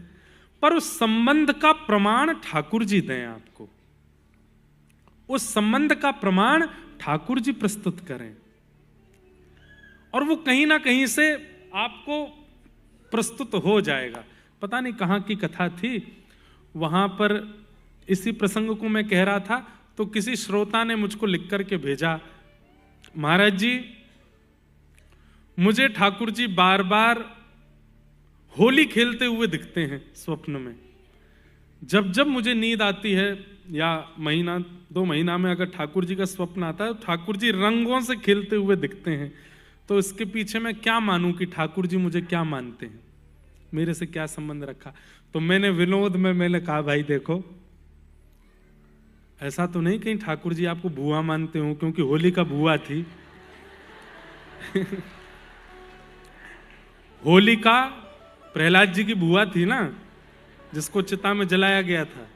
पर उस संबंध का प्रमाण ठाकुर जी दें आपको, उस संबंध का प्रमाण ठाकुर जी प्रस्तुत करें, और वो कहीं ना कहीं से आपको प्रस्तुत हो जाएगा। पता नहीं कहां की कथा थी, वहां पर इसी प्रसंग को मैं कह रहा था, तो किसी श्रोता ने मुझको लिख करके भेजा, महाराज जी मुझे ठाकुर जी बार बार होली खेलते हुए दिखते हैं स्वप्न में। जब जब मुझे नींद आती है या महीना 2 महीना में अगर ठाकुर जी का स्वप्न आता है, ठाकुर जी रंगों से खेलते हुए दिखते हैं। तो इसके पीछे मैं क्या मानूं कि ठाकुर जी मुझे क्या मानते हैं, मेरे से क्या संबंध रखा। तो मैंने विनोद में मैंने कहा, भाई देखो ऐसा तो नहीं कहीं ठाकुर जी आपको बुआ मानते हो, क्योंकि होली का बुआ थी। होली का प्रहलाद जी की बुआ थी ना, जिसको चिता में जलाया गया था।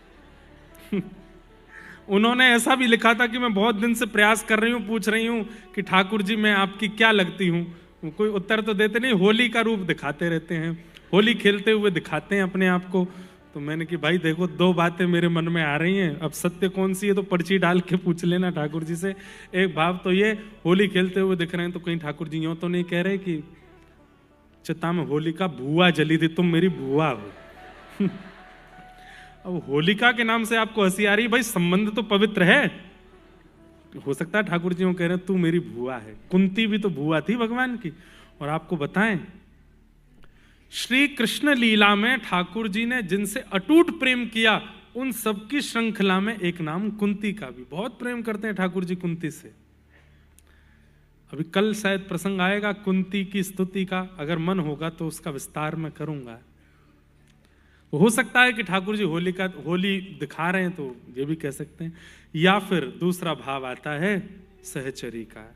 उन्होंने ऐसा भी लिखा था कि मैं बहुत दिन से प्रयास कर रही हूं, पूछ रही हूं कि ठाकुर जी मैं आपकी क्या लगती हूं। कोई उत्तर तो देते नहीं, होली का रूप दिखाते रहते हैं, होली खेलते हुए दिखाते हैं अपने आप को। तो मैंने कि भाई देखो 2 बातें मेरे मन में आ रही हैं, अब सत्य कौन सी है तो पर्ची डाल के पूछ लेना ठाकुर जी से। एक भाव तो ये होली खेलते हुए दिख रहे हैं, तो कहीं ठाकुर जी यूं तो नहीं कह रहे कि चिता में होली का बुआ जली थी, तुम मेरी बुआ हो। अब होलिका के नाम से आपको हंसी आ रही, भाई संबंध तो पवित्र है। हो सकता है ठाकुर जी कह रहे हैं तू मेरी बुआ है। कुंती भी तो बुआ थी भगवान की। और आपको बताएं, श्री कृष्ण लीला में ठाकुर जी ने जिनसे अटूट प्रेम किया, उन सबकी श्रृंखला में एक नाम कुंती का भी। बहुत प्रेम करते हैं ठाकुर जी कुंती से। अभी कल शायद प्रसंग आएगा कुंती की स्तुति का, अगर मन होगा तो उसका विस्तार में करूंगा। हो सकता है कि ठाकुर जी होली दिखा रहे हैं तो ये भी कह सकते हैं। या फिर दूसरा भाव आता है सहचरी का।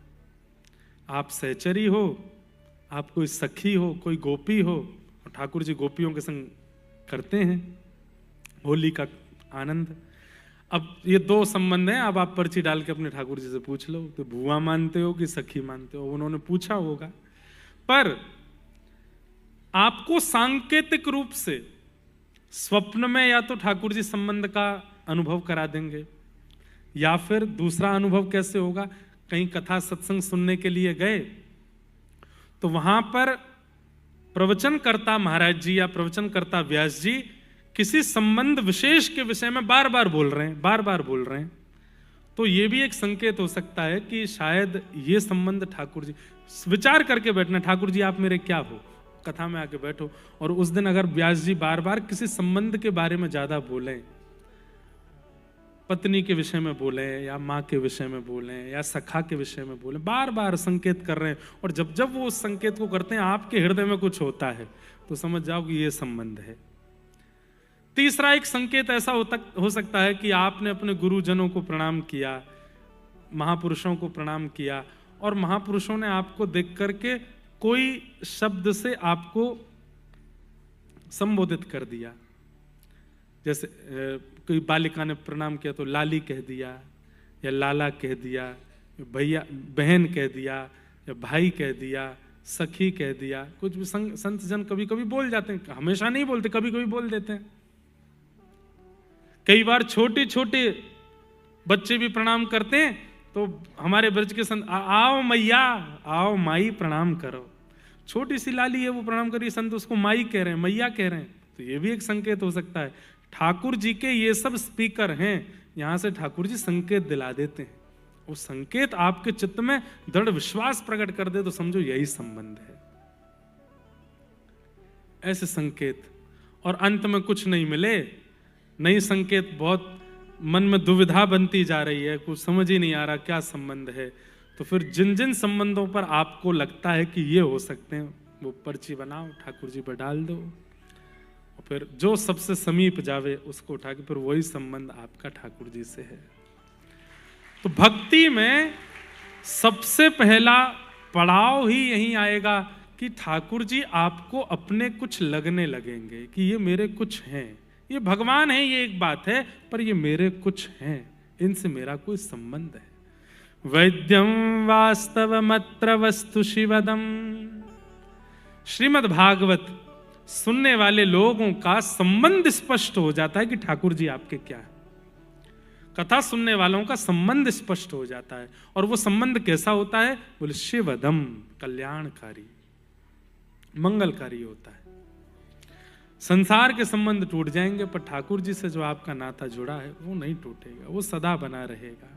आप सहचरी हो, आप कोई सखी हो, कोई गोपी हो, और ठाकुर जी गोपियों के संग करते हैं होली का आनंद। अब ये 2 संबंध हैं, अब आप पर्ची डाल के अपने ठाकुर जी से पूछ लो तो बुआ मानते हो कि सखी मानते हो। उन्होंने पूछा होगा, पर आपको सांकेतिक रूप से स्वप्न में या तो ठाकुर जी संबंध का अनुभव करा देंगे, या फिर दूसरा अनुभव कैसे होगा, कहीं कथा सत्संग सुनने के लिए गए तो वहां पर प्रवचनकर्ता महाराज जी या प्रवचनकर्ता व्यास जी किसी संबंध विशेष के विषय में बार बार बोल रहे हैं, तो ये भी एक संकेत हो सकता है कि शायद ये संबंध ठाकुर जी। विचार करके बैठना, ठाकुर जी आप मेरे क्या हो, कथा में आके बैठो। और उस दिन अगर व्यास जी बार बार किसी संबंध के बारे में ज्यादा बोलें, पत्नी के विषय में बोलें या माँ के विषय में बोलें या सखा के विषय में बोलें, बार बार संकेत कर रहे हैं, और जब जब वो उस संकेत को करते हैं आपके हृदय में कुछ होता है, तो समझ जाओ कि ये संबंध है। तीसरा एक संकेत ऐसा हो सकता है कि आपने अपने गुरुजनों को प्रणाम किया, महापुरुषों को प्रणाम किया, और महापुरुषों ने आपको देख करके कोई शब्द से आपको संबोधित कर दिया। जैसे कोई बालिका ने प्रणाम किया तो लाली कह दिया, या लाला कह दिया, भैया बहन कह दिया, या भाई कह दिया, सखी कह दिया। कुछ भी संत जन कभी कभी बोल जाते हैं, हमेशा नहीं बोलते, कभी कभी बोल देते हैं। कई बार छोटे छोटे बच्चे भी प्रणाम करते हैं, तो हमारे ब्रज के संत आओ मैया, आओ माई प्रणाम करो। छोटी सी लाली है, वो प्रणाम करिए, संत उसको माई कह रहे हैं, मैया कह रहे हैं। तो ये भी एक संकेत हो सकता है। ठाकुर जी के ये सब स्पीकर हैं, यहां से ठाकुर जी संकेत दिला देते हैं। वो संकेत आपके चित्त में दृढ़ विश्वास प्रकट कर दे तो समझो यही संबंध है। ऐसे संकेत, और अंत में कुछ नहीं मिले, नई संकेत, बहुत मन में दुविधा बनती जा रही है, कुछ समझ ही नहीं आ रहा क्या संबंध है, तो फिर जिन जिन संबंधों पर आपको लगता है कि ये हो सकते हैं वो पर्ची बनाओ, ठाकुर जी पर डाल दो, और फिर जो सबसे समीप जावे उसको उठा के फिर वही संबंध आपका ठाकुर जी से है। तो भक्ति में सबसे पहला पड़ाव ही यही आएगा कि ठाकुर जी आपको अपने कुछ लगने लगेंगे कि ये मेरे कुछ हैं, ये भगवान है ये एक बात है, पर ये मेरे कुछ हैं, इनसे मेरा कोई संबंध है। वैद्यम वास्तवमत्र वस्तु शिवदम। श्रीमद् भागवत सुनने वाले लोगों का संबंध स्पष्ट हो जाता है कि ठाकुर जी आपके क्या है। कथा सुनने वालों का संबंध स्पष्ट हो जाता है, और वो संबंध कैसा होता है? बोले शिवदम, कल्याणकारी, मंगलकारी होता है। संसार के संबंध टूट जाएंगे, पर ठाकुर जी से जो आपका नाता जुड़ा है वो नहीं टूटेगा, वो सदा बना रहेगा।